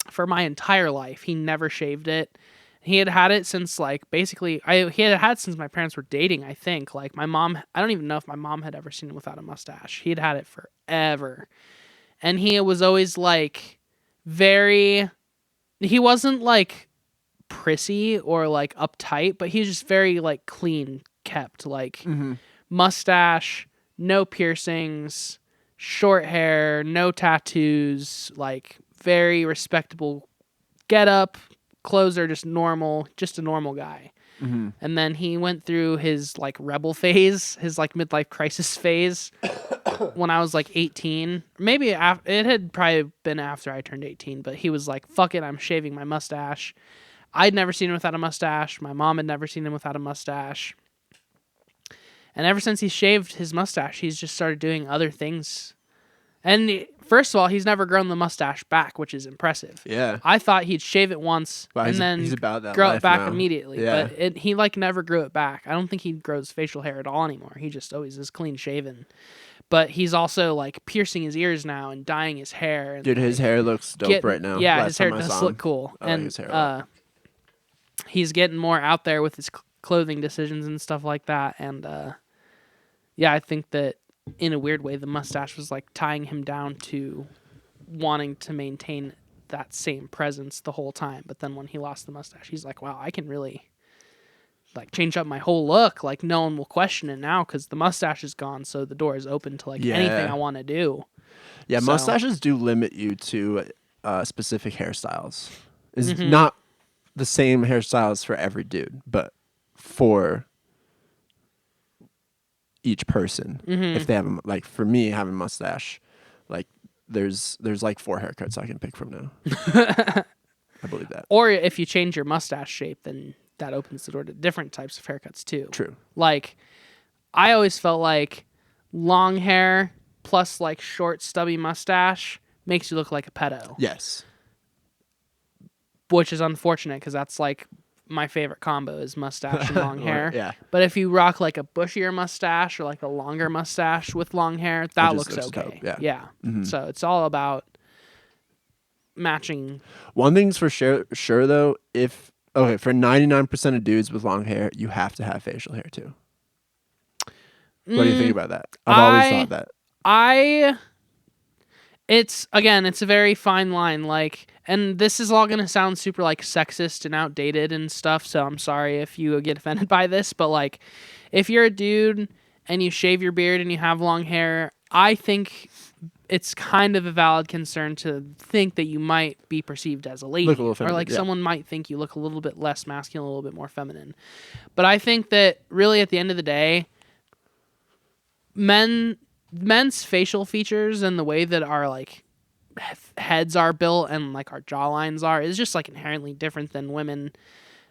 for my entire life. He never shaved it. He had it since like basically he had had since my parents were dating, I think. Like my mom, I don't even know if my mom had ever seen him without a mustache. He had it forever. And he was always like he wasn't like prissy or like uptight, but he was just very like clean kept, like mustache, no piercings, short hair, no tattoos, like very respectable get up, clothes are just normal, just a normal guy. And then he went through his like rebel phase, his like midlife crisis phase when I was like 18. Maybe it had probably been after I turned 18, but he was like, fuck it, I'm shaving my mustache. I'd never seen him without a mustache. My mom had never seen him without a mustache. And ever since he shaved his mustache, he's just started doing other things. And first of all, he's never grown the mustache back, which is impressive. Yeah. I thought he'd shave it once and then he's about that grow life it back now. immediately. Yeah. But he like never grew it back. I don't think he grows facial hair at all anymore. He just always is clean shaven. But he's also like piercing his ears now and dyeing his hair. And, Dude, his hair looks dope right now. Yeah, Last his hair time I does saw look him, cool. I like And his hair a lot. he's getting more out there with his clothing decisions and stuff like that. And yeah, I think that in a weird way, the mustache was like tying him down to wanting to maintain that same presence the whole time. But then when he lost the mustache, he's like, wow, I can really like change up my whole look. Like no one will question it now because the mustache is gone. So the door is open to like anything I want to do. Yeah, So- mustaches do limit you to specific hairstyles. It's not the same hairstyles for every dude, but for each person. If they have like for me having a mustache, like there's like 4 haircuts I can pick from now. I believe that. Or if you change your mustache shape, then that opens the door to different types of haircuts too. True. Like I always felt like long hair plus like short stubby mustache makes you look like a pedo. Yes. Which is unfortunate because that's like my favorite combo is mustache and long hair. Yeah. But if you rock like a bushier mustache or like a longer mustache with long hair, that just looks looks okay. dope, yeah. So it's all about matching. One thing's for sure though, for 99% of dudes with long hair, you have to have facial hair too. What do you think about that? I've always thought that. It's a very fine line, like, and this is all going to sound super like sexist and outdated and stuff, so I'm sorry if you get offended by this, but like if you're a dude and you shave your beard and you have long hair, I think it's kind of a valid concern to think that you might be perceived as a lady, Look a little or feminine, like yeah. someone might think you look a little bit less masculine, a little bit more feminine. But I think that really at the end of the day, men's facial features and the way that our like heads are built and like our jawlines are is just like inherently different than women.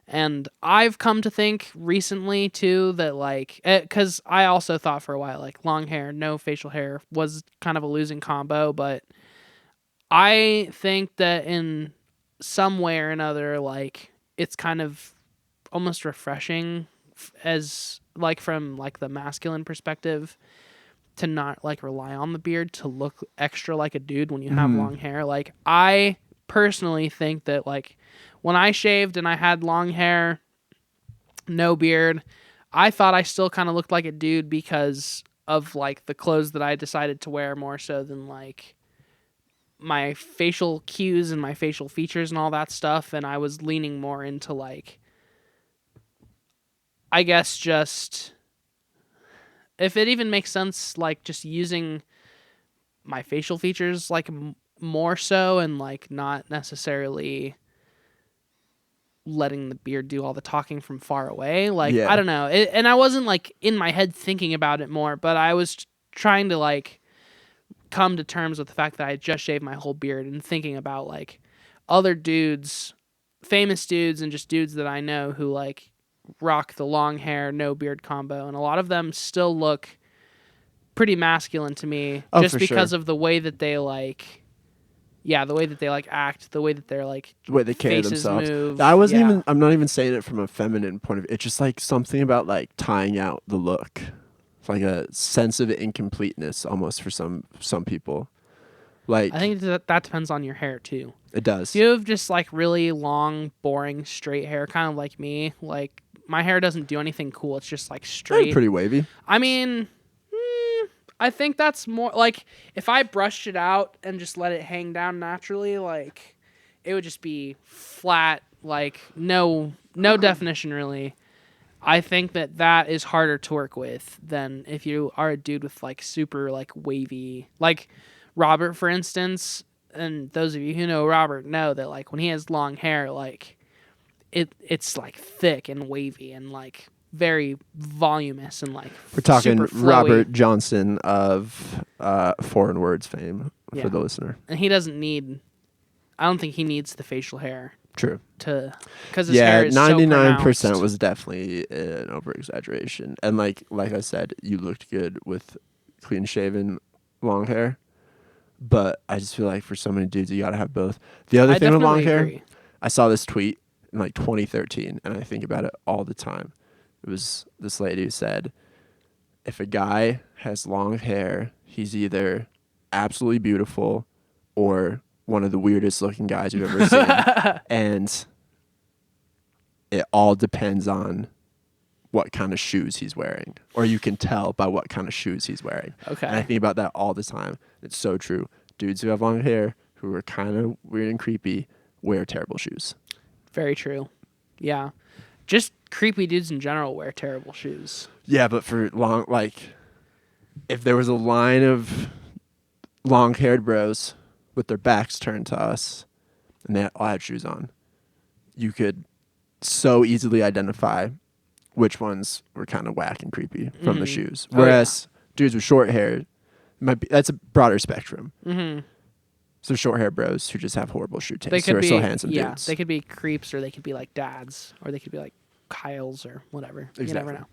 And I've come to think recently too that like, because I also thought for a while like long hair, no facial hair was kind of a losing combo, but I think that in some way or another, like it's kind of almost refreshing as like from like the masculine perspective to not like rely on the beard to look extra like a dude when you have long hair. Like I personally think that like when I shaved and I had long hair, no beard, I thought I still kind of looked like a dude because of like the clothes that I decided to wear more so than like my facial cues and my facial features and all that stuff. And I was leaning more into like, I guess just, if it even makes sense, like just using my facial features like more so and like not necessarily letting the beard do all the talking from far away. Like, Yeah. I don't know. And I wasn't like in my head thinking about it more, but I was trying to like come to terms with the fact that I just shaved my whole beard and thinking about like other dudes, famous dudes and just dudes that I know who like rock the long hair, no beard combo. And a lot of them still look pretty masculine to me just for because sure. of the way that they like Yeah, the way that they like act, the way that they're like The way they carry faces themselves. move. I wasn't yeah. even. I'm not even saying it from a feminine point of view. It's just like something about like tying out the look. It's like a sense of incompleteness almost for some people. Like I think that depends on your hair too. it does. If you have just like really long, boring, straight hair, kind of like me, like my hair doesn't do anything cool. It's just like They're straight. pretty wavy. I mean, I think that's more like if I brushed it out and just let it hang down naturally, like it would just be flat, like no definition really. I think that is harder to work with than if you are a dude with like super like wavy, like Robert, for instance. And those of you who know Robert know that like when he has long hair, like it's like thick and wavy and like very voluminous and like We're talking super flowy. Robert Johnson of Foreign Words fame Yeah. for the listener. And he doesn't need. I don't think he needs the facial hair True. because his hair is 99% so was definitely an over exaggeration. And like I said, you looked good with clean shaven long hair. But I just feel like for so many dudes, you gotta have both. The other I thing with long definitely hair, agree. I saw this tweet in like 2013, and I think about it all the time. It was this lady who said, if a guy has long hair, he's either absolutely beautiful or one of the weirdest looking guys you've ever seen. And it all depends on what kind of shoes he's wearing, or you can tell by what kind of shoes he's wearing. Okay. And I think about that all the time. It's so true. Dudes who have long hair, who are kind of weird and creepy, wear terrible shoes. Very true. Yeah. Just creepy dudes in general wear terrible shoes. Yeah, but for long, like, if there was a line of long-haired bros with their backs turned to us, and they all had shoes on, you could so easily identify which ones were kind of whack and creepy from the shoes. Whereas dudes with short hair, that's a broader spectrum. Mm-hmm. So short hair bros who just have horrible shoe They tastes, could who are be still handsome yeah. dudes. They could be creeps, or they could be like dads, or they could be like Kyles or whatever. Exactly. You never know.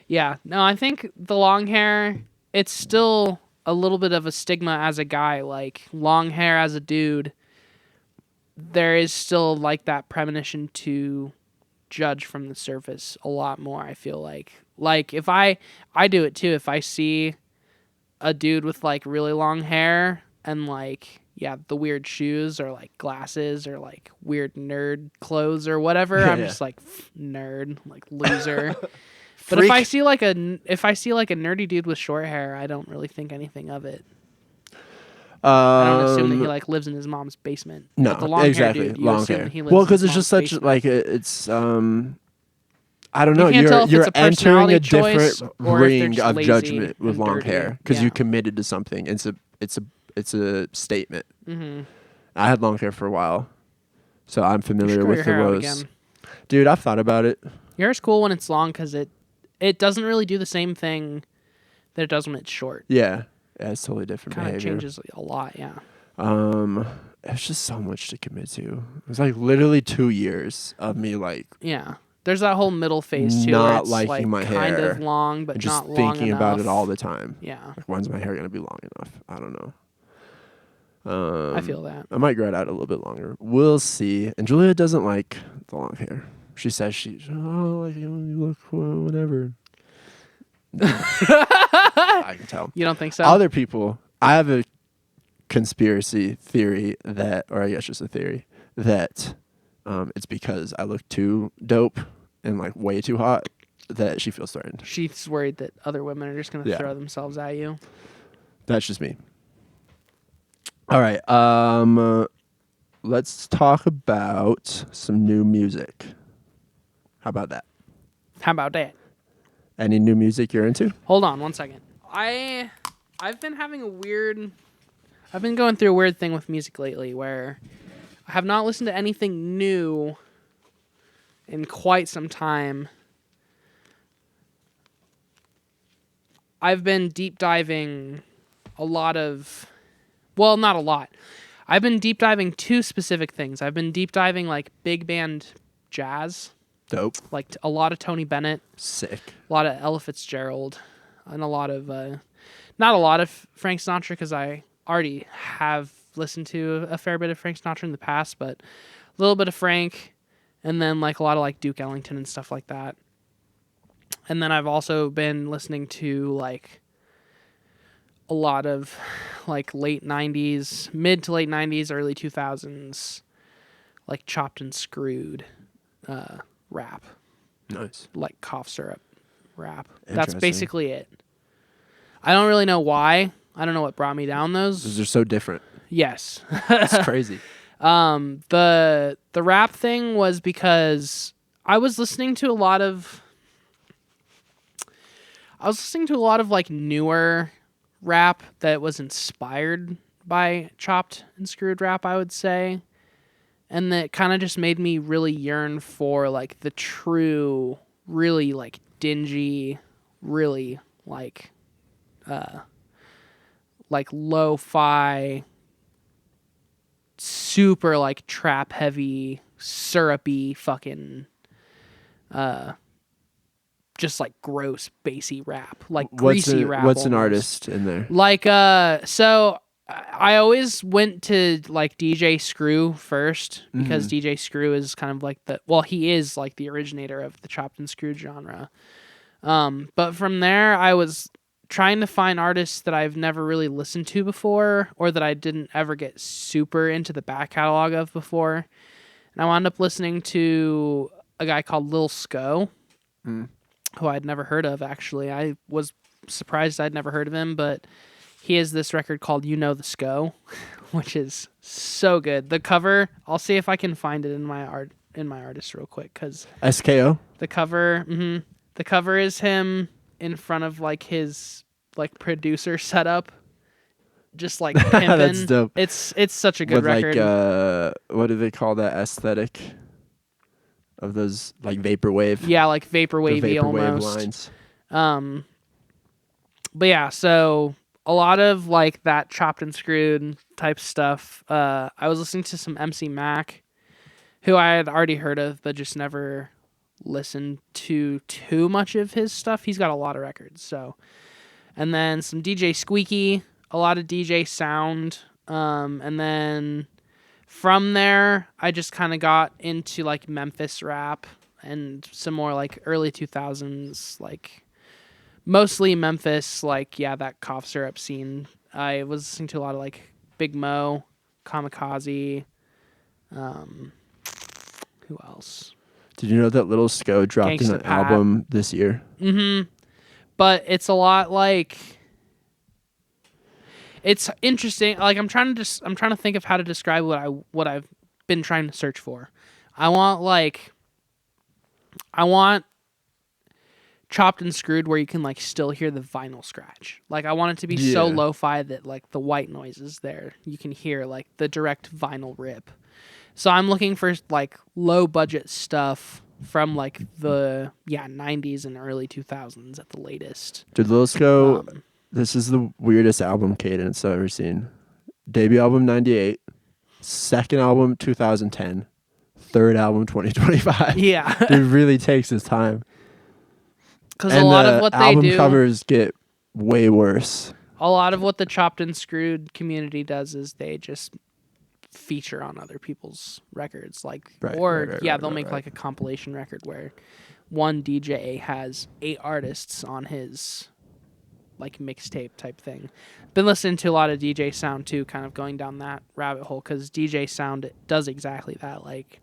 Yeah. No, I think the long hair. It's still a little bit of a stigma as a guy. Like long hair as a dude, there is still like that premonition to judge from the surface a lot more. I feel like if I do it too. If I see a dude with like really long hair and like the weird shoes or like glasses or like weird nerd clothes or whatever, I'm just like nerd, like loser. But if I see like a nerdy dude with short hair, I don't really think anything of it. I don't assume that he like lives in his mom's basement. No, But the long exactly. hair dude, you long assume hair. that he lives Well, in because his it's just mom's such basement. like it's I don't know. You can't tell if You're it's a entering a personality choice different or if they're ring just of lazy judgment with and long dirty. hair because Yeah. you committed to something. It's a statement. Mm-hmm. I had long hair for a while, so I'm You should familiar grow with your the hair out woes. again. Dude, I've thought about it. Your hair's cool when it's long because it doesn't really do the same thing that it does when it's short. Yeah, it's totally different Kind of behavior. changes a lot. Yeah. It's just so much to commit to. It was like literally 2 years of me like Yeah. There's that whole middle phase too, Not where it's liking like my kind hair of long, but just not long thinking enough. about it all the time. Yeah, Like, when's my hair gonna be long enough? I don't know. I feel that. I might grow it out a little bit longer. We'll see. And Julia doesn't like the long hair. She says like you look whatever. No. I can tell. You don't think so? Other people, I have a conspiracy theory that, or I guess just a theory that it's because I look too dope and like way too hot that she feels threatened. She's worried that other women are just going to Yeah. throw themselves at you. That's just me. All right. Let's talk about some new music. How about that? How about that? Any new music you're into? Hold on 1 second. I've been going through a weird thing with music lately where I have not listened to anything new in quite some time. I've been deep diving not a lot. I've been deep diving two specific things. I've been deep diving like big band jazz, Dope. like a lot of Tony Bennett, Sick. a lot of Ella Fitzgerald, and a lot of not a lot of Frank Sinatra because I already have listened to a fair bit of Frank Sinatra in the past, but a little bit of Frank, and then like a lot of like Duke Ellington and stuff like that. And then I've also been listening to like a lot of like late 90s, mid to late 90s, early 2000s, like Chopped and Screwed rap. Nice. Like cough syrup rap. That's Interesting. basically it. I don't really know why. I don't know what brought me down those. Those are so different. Yes. It's crazy. The rap thing was because I was listening to a lot of like newer rap that was inspired by Chopped and Screwed rap, I would say. And that kind of just made me really yearn for like the true, really like dingy, really like lo-fi, super like trap heavy, syrupy fucking just like gross bassy rap, like greasy rap. What's an almost. artist in there? Like so I always went to like DJ Screw first because DJ Screw is kind of like he is like the originator of the Chopped and Screwed genre. But from there I was trying to find artists that I've never really listened to before or that I didn't ever get super into the back catalog of before. And I wound up listening to a guy called Lil Sco, who I'd never heard of actually. I was surprised I'd never heard of him, but he has this record called You Know the Sco, which is so good. The cover, I'll see if I can find it in my artist real quick, because SKO? the cover is him in front of like his like producer setup, just like pimping. That's dope. It's such a good With record. like what do they call that aesthetic of those like vaporwave? Yeah, like vaporwavy the vaporwave almost. lines. But yeah, so a lot of like that Chopped and Screwed type stuff. I was listening to some MC Mac, who I had already heard of, but just never listened to too much of his stuff. He's got a lot of records. So, and then some DJ Squeaky, a lot of DJ Sound, and then from there I just kind of got into like Memphis rap and some more like early 2000s like. Mostly Memphis, like, yeah, that cough syrup scene. I was listening to a lot of, like, Big Mo, Kamikaze, who else? Did you know that Lil Sco dropped Gangsta an Pat. album this year? Mm-hmm. But it's a lot like... It's interesting. Like, I'm trying to think of how to describe what I've been trying to search for. I want Chopped and Screwed where you can like still hear the vinyl scratch. Like I want it to be so Yeah. lo-fi that like the white noise is there. You can hear like the direct vinyl rip. So I'm looking for like low budget stuff from like the 90s and early 2000s at the latest. Dude, Lil Sco, this is the weirdest album cadence I've ever seen. Debut album 98, second album 2010, third album 2025. Yeah. Dude really takes his time. Because a lot of what they album do, covers get way worse. a lot of what the Chopped and Screwed community does is they just feature on other people's records, like they'll make like a compilation record where one DJ has 8 artists on his like mixtape type thing. Been listening to a lot of DJ Sound too, kind of going down that rabbit hole because DJ Sound does exactly that. Like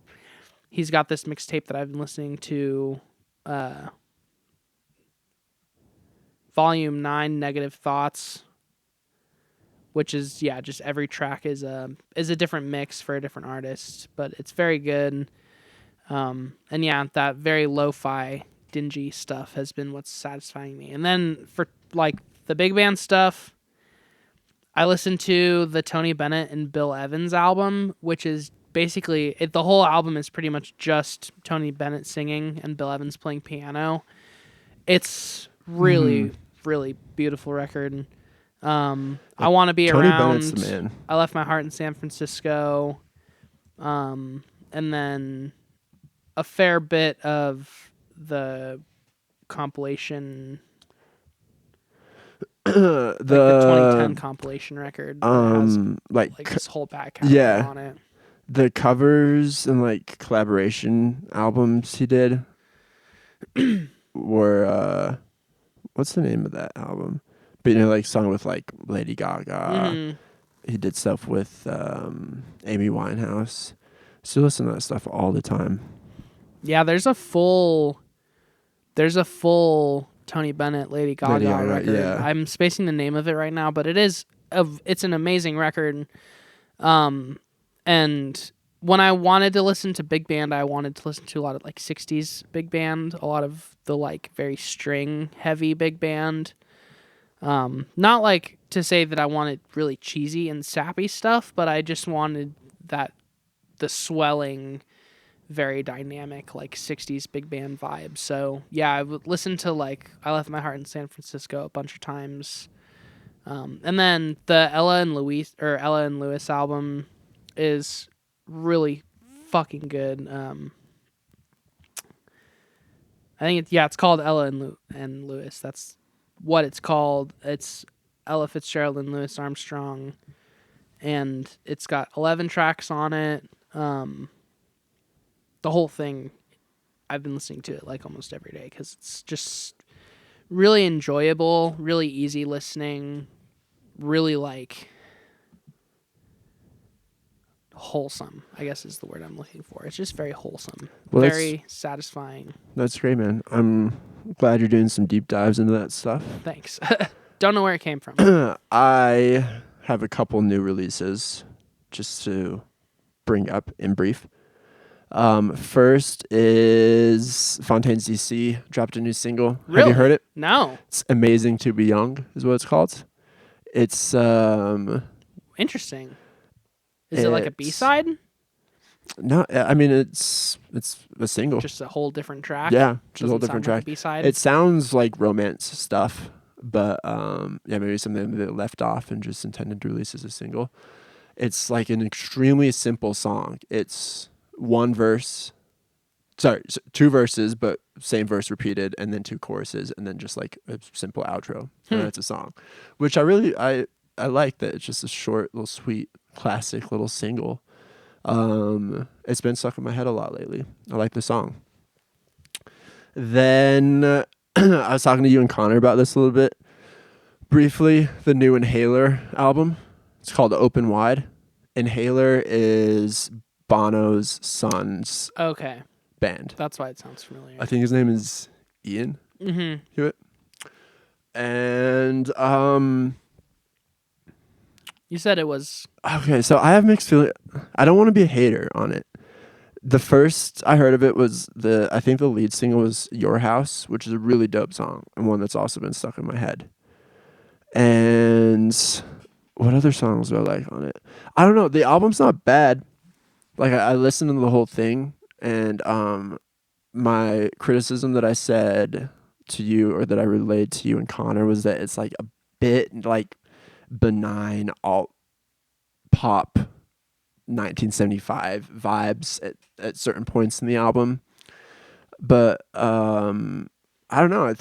he's got this mixtape that I've been listening to. Volume 9, Negative Thoughts, which is just every track is a different mix for a different artist, but it's very good. And that very lo-fi, dingy stuff has been what's satisfying me. And then for like the big band stuff, I listened to the Tony Bennett and Bill Evans album, which is basically the whole album is pretty much just Tony Bennett singing and Bill Evans playing piano. It's really really beautiful record. I want to be Tony around. Bennett's the man. I Left My Heart in San Francisco, and then a fair bit of the compilation the 2010 compilation record that has like this whole back catalog yeah. on it. The covers and like collaboration albums he did were what's the name of that album? But like sung with like Lady Gaga. He did stuff with Amy Winehouse. Still listen to that stuff all the time. Yeah, there's a full Tony Bennett Lady Gaga record. Yeah. I'm spacing the name of it right now, but it's an amazing record. And when I wanted to listen to big band, I wanted to listen to a lot of like 60s big band, a lot of the like very string heavy big band. Not like to say that I wanted really cheesy and sappy stuff, but I just wanted the swelling, very dynamic like 60s big band vibe. So yeah, I would listen to like I Left My Heart in San Francisco a bunch of times. And then the Ella and Lewis album is really fucking good. I think it's called Ella and Lewis. That's what it's called. It's Ella Fitzgerald and Louis Armstrong, and it's got 11 tracks on it. The whole thing, I've been listening to it like almost every day because it's just really enjoyable, really easy listening, really like wholesome, I guess is the word I'm looking for. It's just very wholesome, very satisfying. That's great, man. I'm glad you're doing some deep dives into that stuff. Thanks. Don't know where it came from. I have a couple new releases just to bring up in brief. First is Fontaine's DC dropped a new single. Really? Have you heard it? No. It's Amazing to Be Young is what it's called. It's interesting. Is it like a B-side? No, I mean it's a single. Just a whole different track. Yeah, just Doesn't a whole different sound track. Like a B-side. It sounds like romance stuff, but yeah, maybe something that left off and just intended to release as a single. It's like an extremely simple song. It's two verses, but same verse repeated, and then two choruses, and then just like a simple outro. And that's a song, which I like that it's just a short, little sweet, classic little single. It's been stuck in my head a lot lately. I like the song. Then I was talking to you and Connor about this a little bit briefly. The new Inhaler album. It's called Open Wide. Inhaler is Bono's son's band. That's why it sounds familiar. I think his name is Ian Hewitt. And you said it was okay. So I have mixed feelings. I don't want to be a hater on it. The first I heard of it was I think the lead single was Your House, which is a really dope song and one that's also been stuck in my head. And what other songs do I like on it? I don't know. The album's not bad. Like I listened to the whole thing, and my criticism that I said to you, or that I relayed to you and Connor, was that it's like a bit like benign alt pop 1975 vibes at certain points in the album. But I don't know.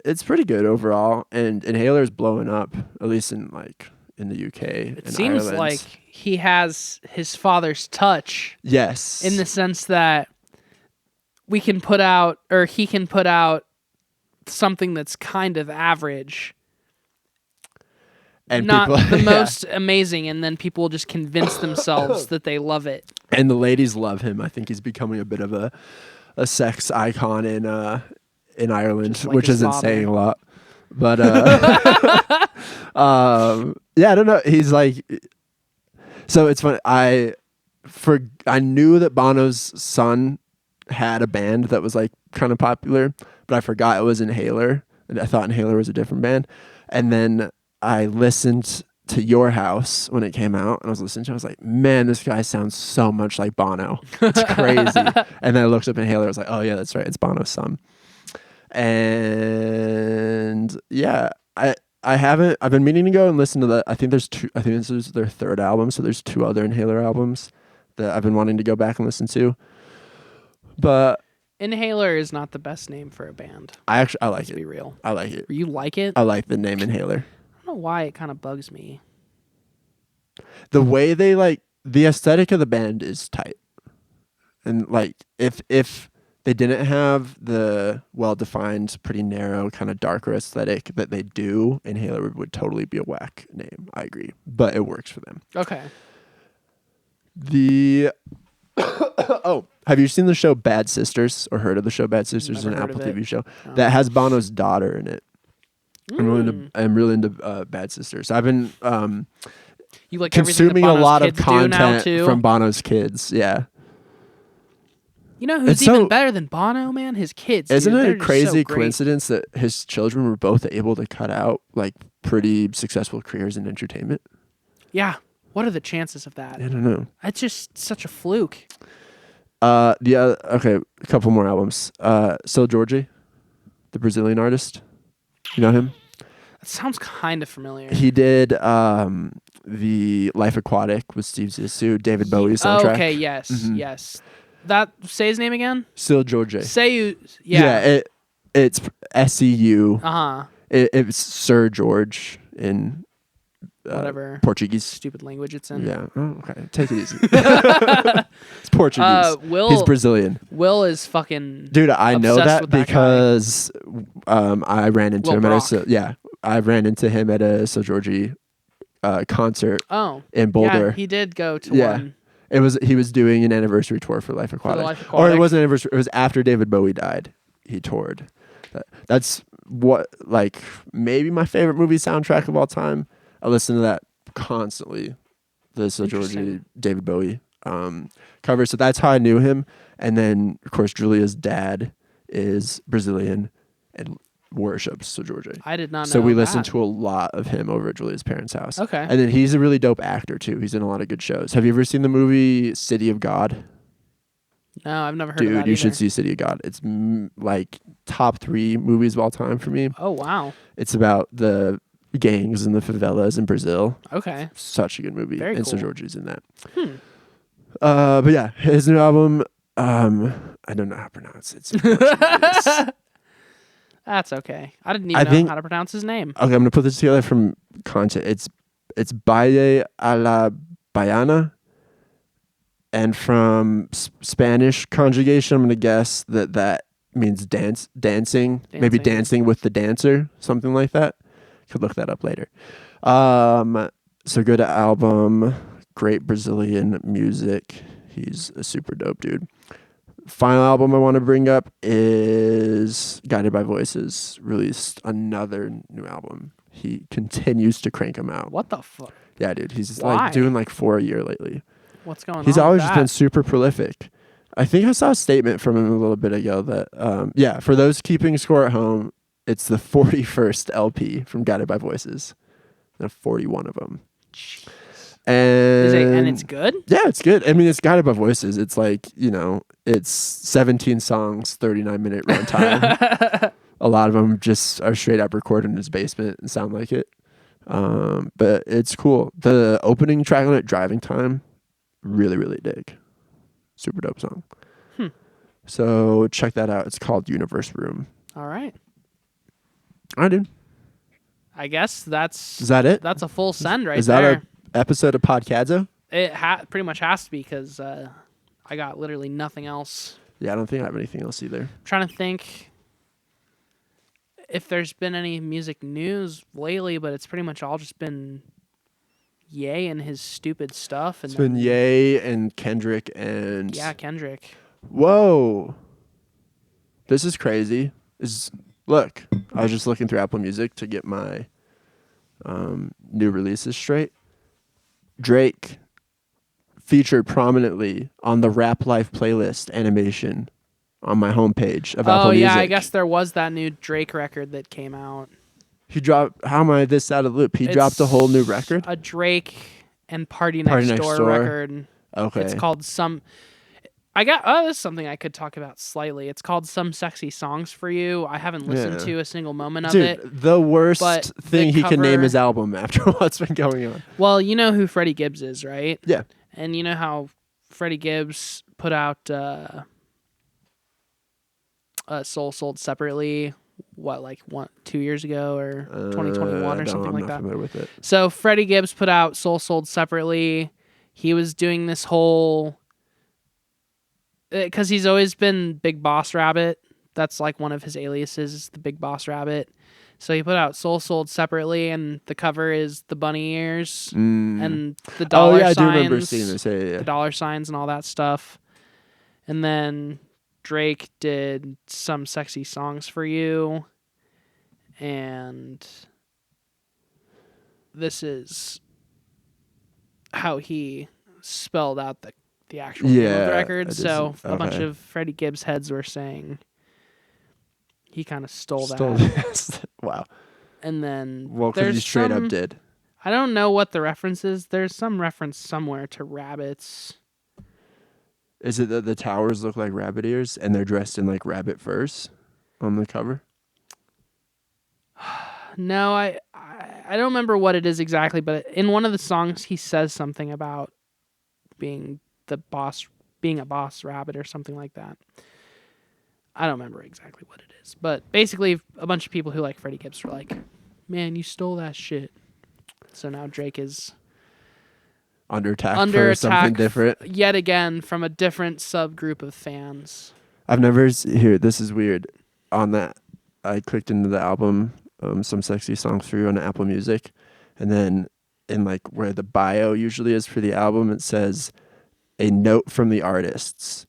It's pretty good overall, and Inhaler's blowing up, at least in the UK. It seems Ireland. Like he has his father's touch. Yes. In the sense that he can put out something that's kind of average. And not the most amazing, and then people will just convince themselves that they love it. And the ladies love him. I think he's becoming a bit of a sex icon in Ireland, like which isn't father. Saying a lot. But yeah, I don't know. He's like, so it's funny. I knew that Bono's son had a band that was like kind of popular, but I forgot it was Inhaler. And I thought Inhaler was a different band. And then I listened to Your House when it came out, and I was listening to it. I was like, man, this guy sounds so much like Bono. It's crazy. And then I looked up Inhaler. I was like, oh yeah, that's right. It's Bono's son. And yeah, I've been meaning to go and listen to that. I think this is their third album. So there's two other Inhaler albums that I've been wanting to go back and listen to. But Inhaler is not the best name for a band. I like it. To be real. I like it. You like it? I like the name Inhaler. know why it kind of bugs me. The way they the aesthetic of the band is tight, and if they didn't have the well-defined, pretty narrow, kind of darker aesthetic that they do, Inhaler would totally be a whack name. I agree, but it works for them. Okay. Oh, have you seen the show Bad Sisters or heard of the show Bad Sisters? It's Never an heard Apple of it. TV show No. that has Bono's daughter in it. I'm really into Bad Sisters. I've been You like consuming a everything that lot Bono's of kids do now, content too? from Bono's kids. Yeah, You know who's It's even so- better than Bono, man? His kids. isn't dude. it They're a just crazy so great. coincidence that his children were both able to cut out pretty successful careers in entertainment? Yeah. What are the chances of that? I don't know. It's just such a fluke. A couple more albums. Still Georgie, the Brazilian artist. You know him? That sounds kind of familiar. He did the Life Aquatic with Steve Zissou, David Bowie soundtrack. Oh, okay, yes, Mhm. yes. Say his name again? Still Georgie. Say you. Yeah. It's SEU. Uh-huh. It's Sir George in Whatever. Portuguese. Stupid language it's in. Yeah. Oh, okay. Take it easy. It's Portuguese. He's Brazilian. Will is fucking... Dude, I know obsessed that with that guy. because I ran into Will him Brock. I ran into him at a So Georgie concert Oh. in Boulder. Yeah, he did go to Yeah. one. He was doing an anniversary tour for Life Aquatic. Life Or it Aquatic. wasn't an anniversary. It was after David Bowie died. He toured. That's what maybe my favorite movie soundtrack of all time. I listen to that constantly. The So Georgie Interesting. David Bowie cover. So that's how I knew him. And then of course Julia's dad is Brazilian and worships So Georgie. I did not know So we that. listened to a lot of him over at Julia's parents' house. Okay. And then he's a really dope actor too. He's in a lot of good shows. Have you ever seen the movie City of God? No, I've never heard of Dude, that you should either. see City of God. It's top 3 movies of all time for me. Oh, wow. It's about the gangs and the favelas in Brazil. Okay. Such a good movie. Very and So cool. Georgie's in that. But yeah, his new album, I don't know how to pronounce it. It's in Portuguese. That's okay. I didn't even I know think- how to pronounce his name. Okay, I'm gonna put this together from content. It's Baile a la Baiana, and from Spanish conjugation, I'm gonna guess that means dancing. Maybe Dancing. dancing with the dancer, something like that. Could look that up later. So good album, great Brazilian music. He's a super dope dude. Final album I want to bring up is Guided by Voices. Released another new album. He continues to crank them out. What the fuck? Yeah, dude. He's Why? doing 4 a year lately. What's going on? He's with always just that? been super prolific. I think I saw a statement from him a little bit ago that, for those keeping score at home, it's the 41st LP from Guided by Voices. There are 41 of them. Jeez. And it's good? yeah, it's good. I mean, it's Guided by Voices. It's it's 17 songs, 39-minute runtime. A lot of them just are straight up recorded in his basement and sound like it. But it's cool. The opening track on it, Driving Time, really, really dig. Super dope song. So check that out. It's called Universe Room. All right. All right, dude. I guess that's Is that it? that's a full send right Is that there. a episode of Podcadzo? It pretty much has to be because I got literally nothing else. Yeah, I don't think I have anything else either. I'm trying to think if there's been any music news lately, but it's pretty much all just been Ye and his stupid stuff. And It's been Ye and Kendrick and... Yeah, Kendrick. Whoa. This is crazy. Look, I was just looking through Apple Music to get my new releases straight. Drake featured prominently on the Rap Life playlist animation on my homepage of Apple Oh, Music. yeah, I guess there was that new Drake record that came out. He dropped... How am I this out of the loop? He dropped a whole new record? A Drake and Party Party Next Next Door Door. record. Okay. It's called Some... this is something I could talk about slightly. It's called Some Sexy Songs for You. I haven't listened Yeah. to a single moment of Dude, it. the worst but thing the he can name cover- his album after what's been going on. Well, you know who Freddie Gibbs is, right? Yeah. And you know how Freddie Gibbs put out Soul Sold Separately like 2 years ago or 2021 or something like that. I'm not familiar with it. So Freddie Gibbs put out Soul Sold separately. He was doing this whole, because he's always been Big Boss Rabbit. That's like one of his aliases, is the Big Boss Rabbit. So he put out Soul Sold separately, and the cover is the bunny ears and the dollar signs. I do remember seeing this. Yeah. The dollar signs and all that stuff. And then Drake did Some Sexy Songs for You. And this is how he spelled out the actual name of the record. So a bunch of Freddie Gibbs heads were saying he kind of stole that. Wow. And then because he straight up did. I don't know what the reference is. There's some reference somewhere to rabbits. Is it that the towers look like rabbit ears and they're dressed in like rabbit furs on the cover? No, I don't remember what it is exactly, but in one of the songs he says something about being a boss rabbit or something like that. I don't remember exactly what it is, but basically a bunch of people who like Freddie Gibbs were like, "Man, you stole that shit." So now Drake is under attack for something different yet again from a different subgroup of fans. I've never this is weird. On that, I clicked into the album, Some Sexy Songs for You on Apple Music, and then in like where the bio usually is for the album, it says a note from the artists.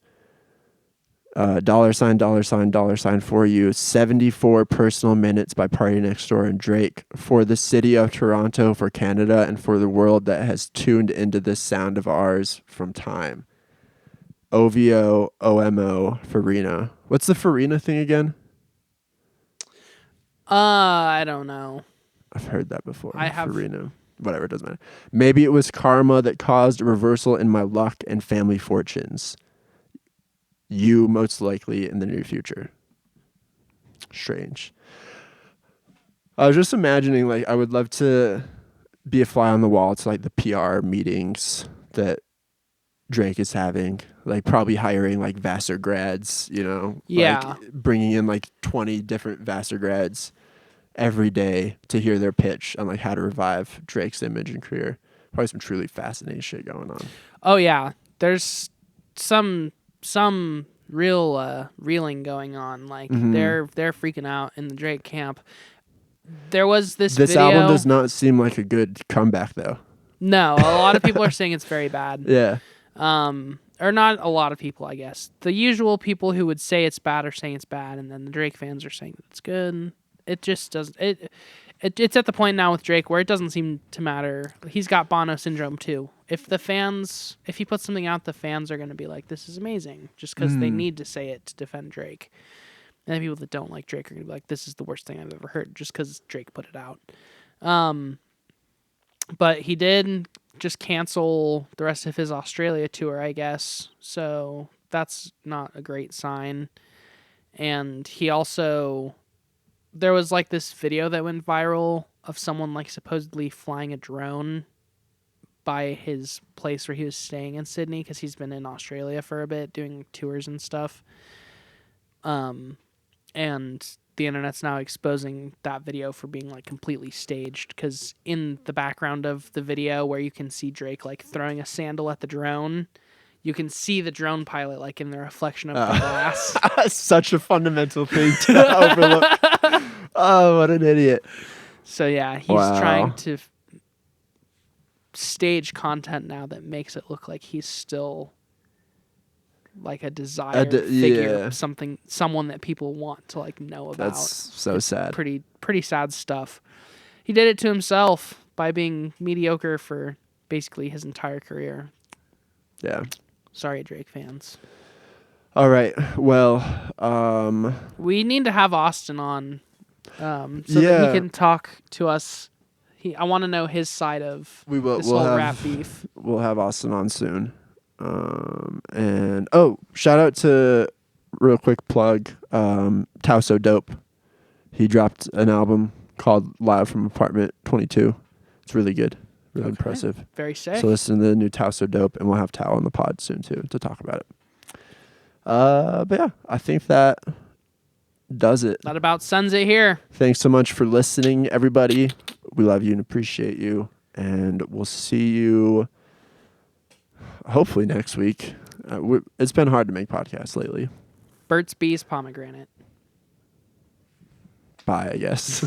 $$ for you, 74 personal minutes by Party Next Door and Drake, for the city of Toronto, for Canada, and for the world that has tuned into this sound of ours from time. OVO, OMO, Farina. What's the Farina thing again? I don't know. I've heard that before. I have. Farina. Whatever, it doesn't matter. Maybe it was karma that caused a reversal in my luck and family fortunes. You most likely in the near future. Strange. I was just imagining, like, I would love to be a fly on the wall to like the PR meetings that Drake is having, like probably hiring like Vassar grads, like bringing in like 20 different Vassar grads every day to hear their pitch on like how to revive Drake's image and career. Probably some truly fascinating shit going on. Oh yeah, there's some real reeling going on. Like they're freaking out in the Drake camp. There was this video. Album does not seem like a good comeback though. No, a lot of people are saying it's very bad. Yeah. Or not a lot of people, I guess. The usual people who would say it's bad are saying it's bad, and then the Drake fans are saying that it's good. It just doesn't. It's at the point now with Drake where it doesn't seem to matter. He's got Bono syndrome too. If he puts something out, the fans are going to be like, "This is amazing," just because they need to say it to defend Drake. And the people that don't like Drake are going to be like, "This is the worst thing I've ever heard," just because Drake put it out. But he did just cancel the rest of his Australia tour, I guess. So that's not a great sign. And he also, there was like this video that went viral of someone like supposedly flying a drone by his place where he was staying in Sydney, because he's been in Australia for a bit doing tours and stuff. And the internet's now exposing that video for being like completely staged, because in the background of the video where you can see Drake like throwing a sandal at the drone, you can see the drone pilot like in the reflection of the glass. Such a fundamental thing to overlook. Oh, what an idiot. So yeah, he's trying to stage content now that makes it look like he's still like a desired figure, someone that people want to like know about. That's so sad. Pretty sad stuff. He did it to himself by being mediocre for basically his entire career. Yeah. Sorry, Drake fans. All right. Well, we need to have Austin on so that he can talk to us. I want to know his side of this whole rap beef. We'll have Austin on soon. And shout out to, real quick plug, Tao So Dope. He dropped an album called Live from Apartment 22. It's really good. Really impressive. Very sick. So listen to the new Tao So Dope, and we'll have Tao on the pod soon too to talk about it. But yeah, I think that does it. That about sends it here. Thanks so much for listening, everybody. We love you and appreciate you. And we'll see you hopefully next week. It's been hard to make podcasts lately. Burt's Bees pomegranate. Bye, I guess.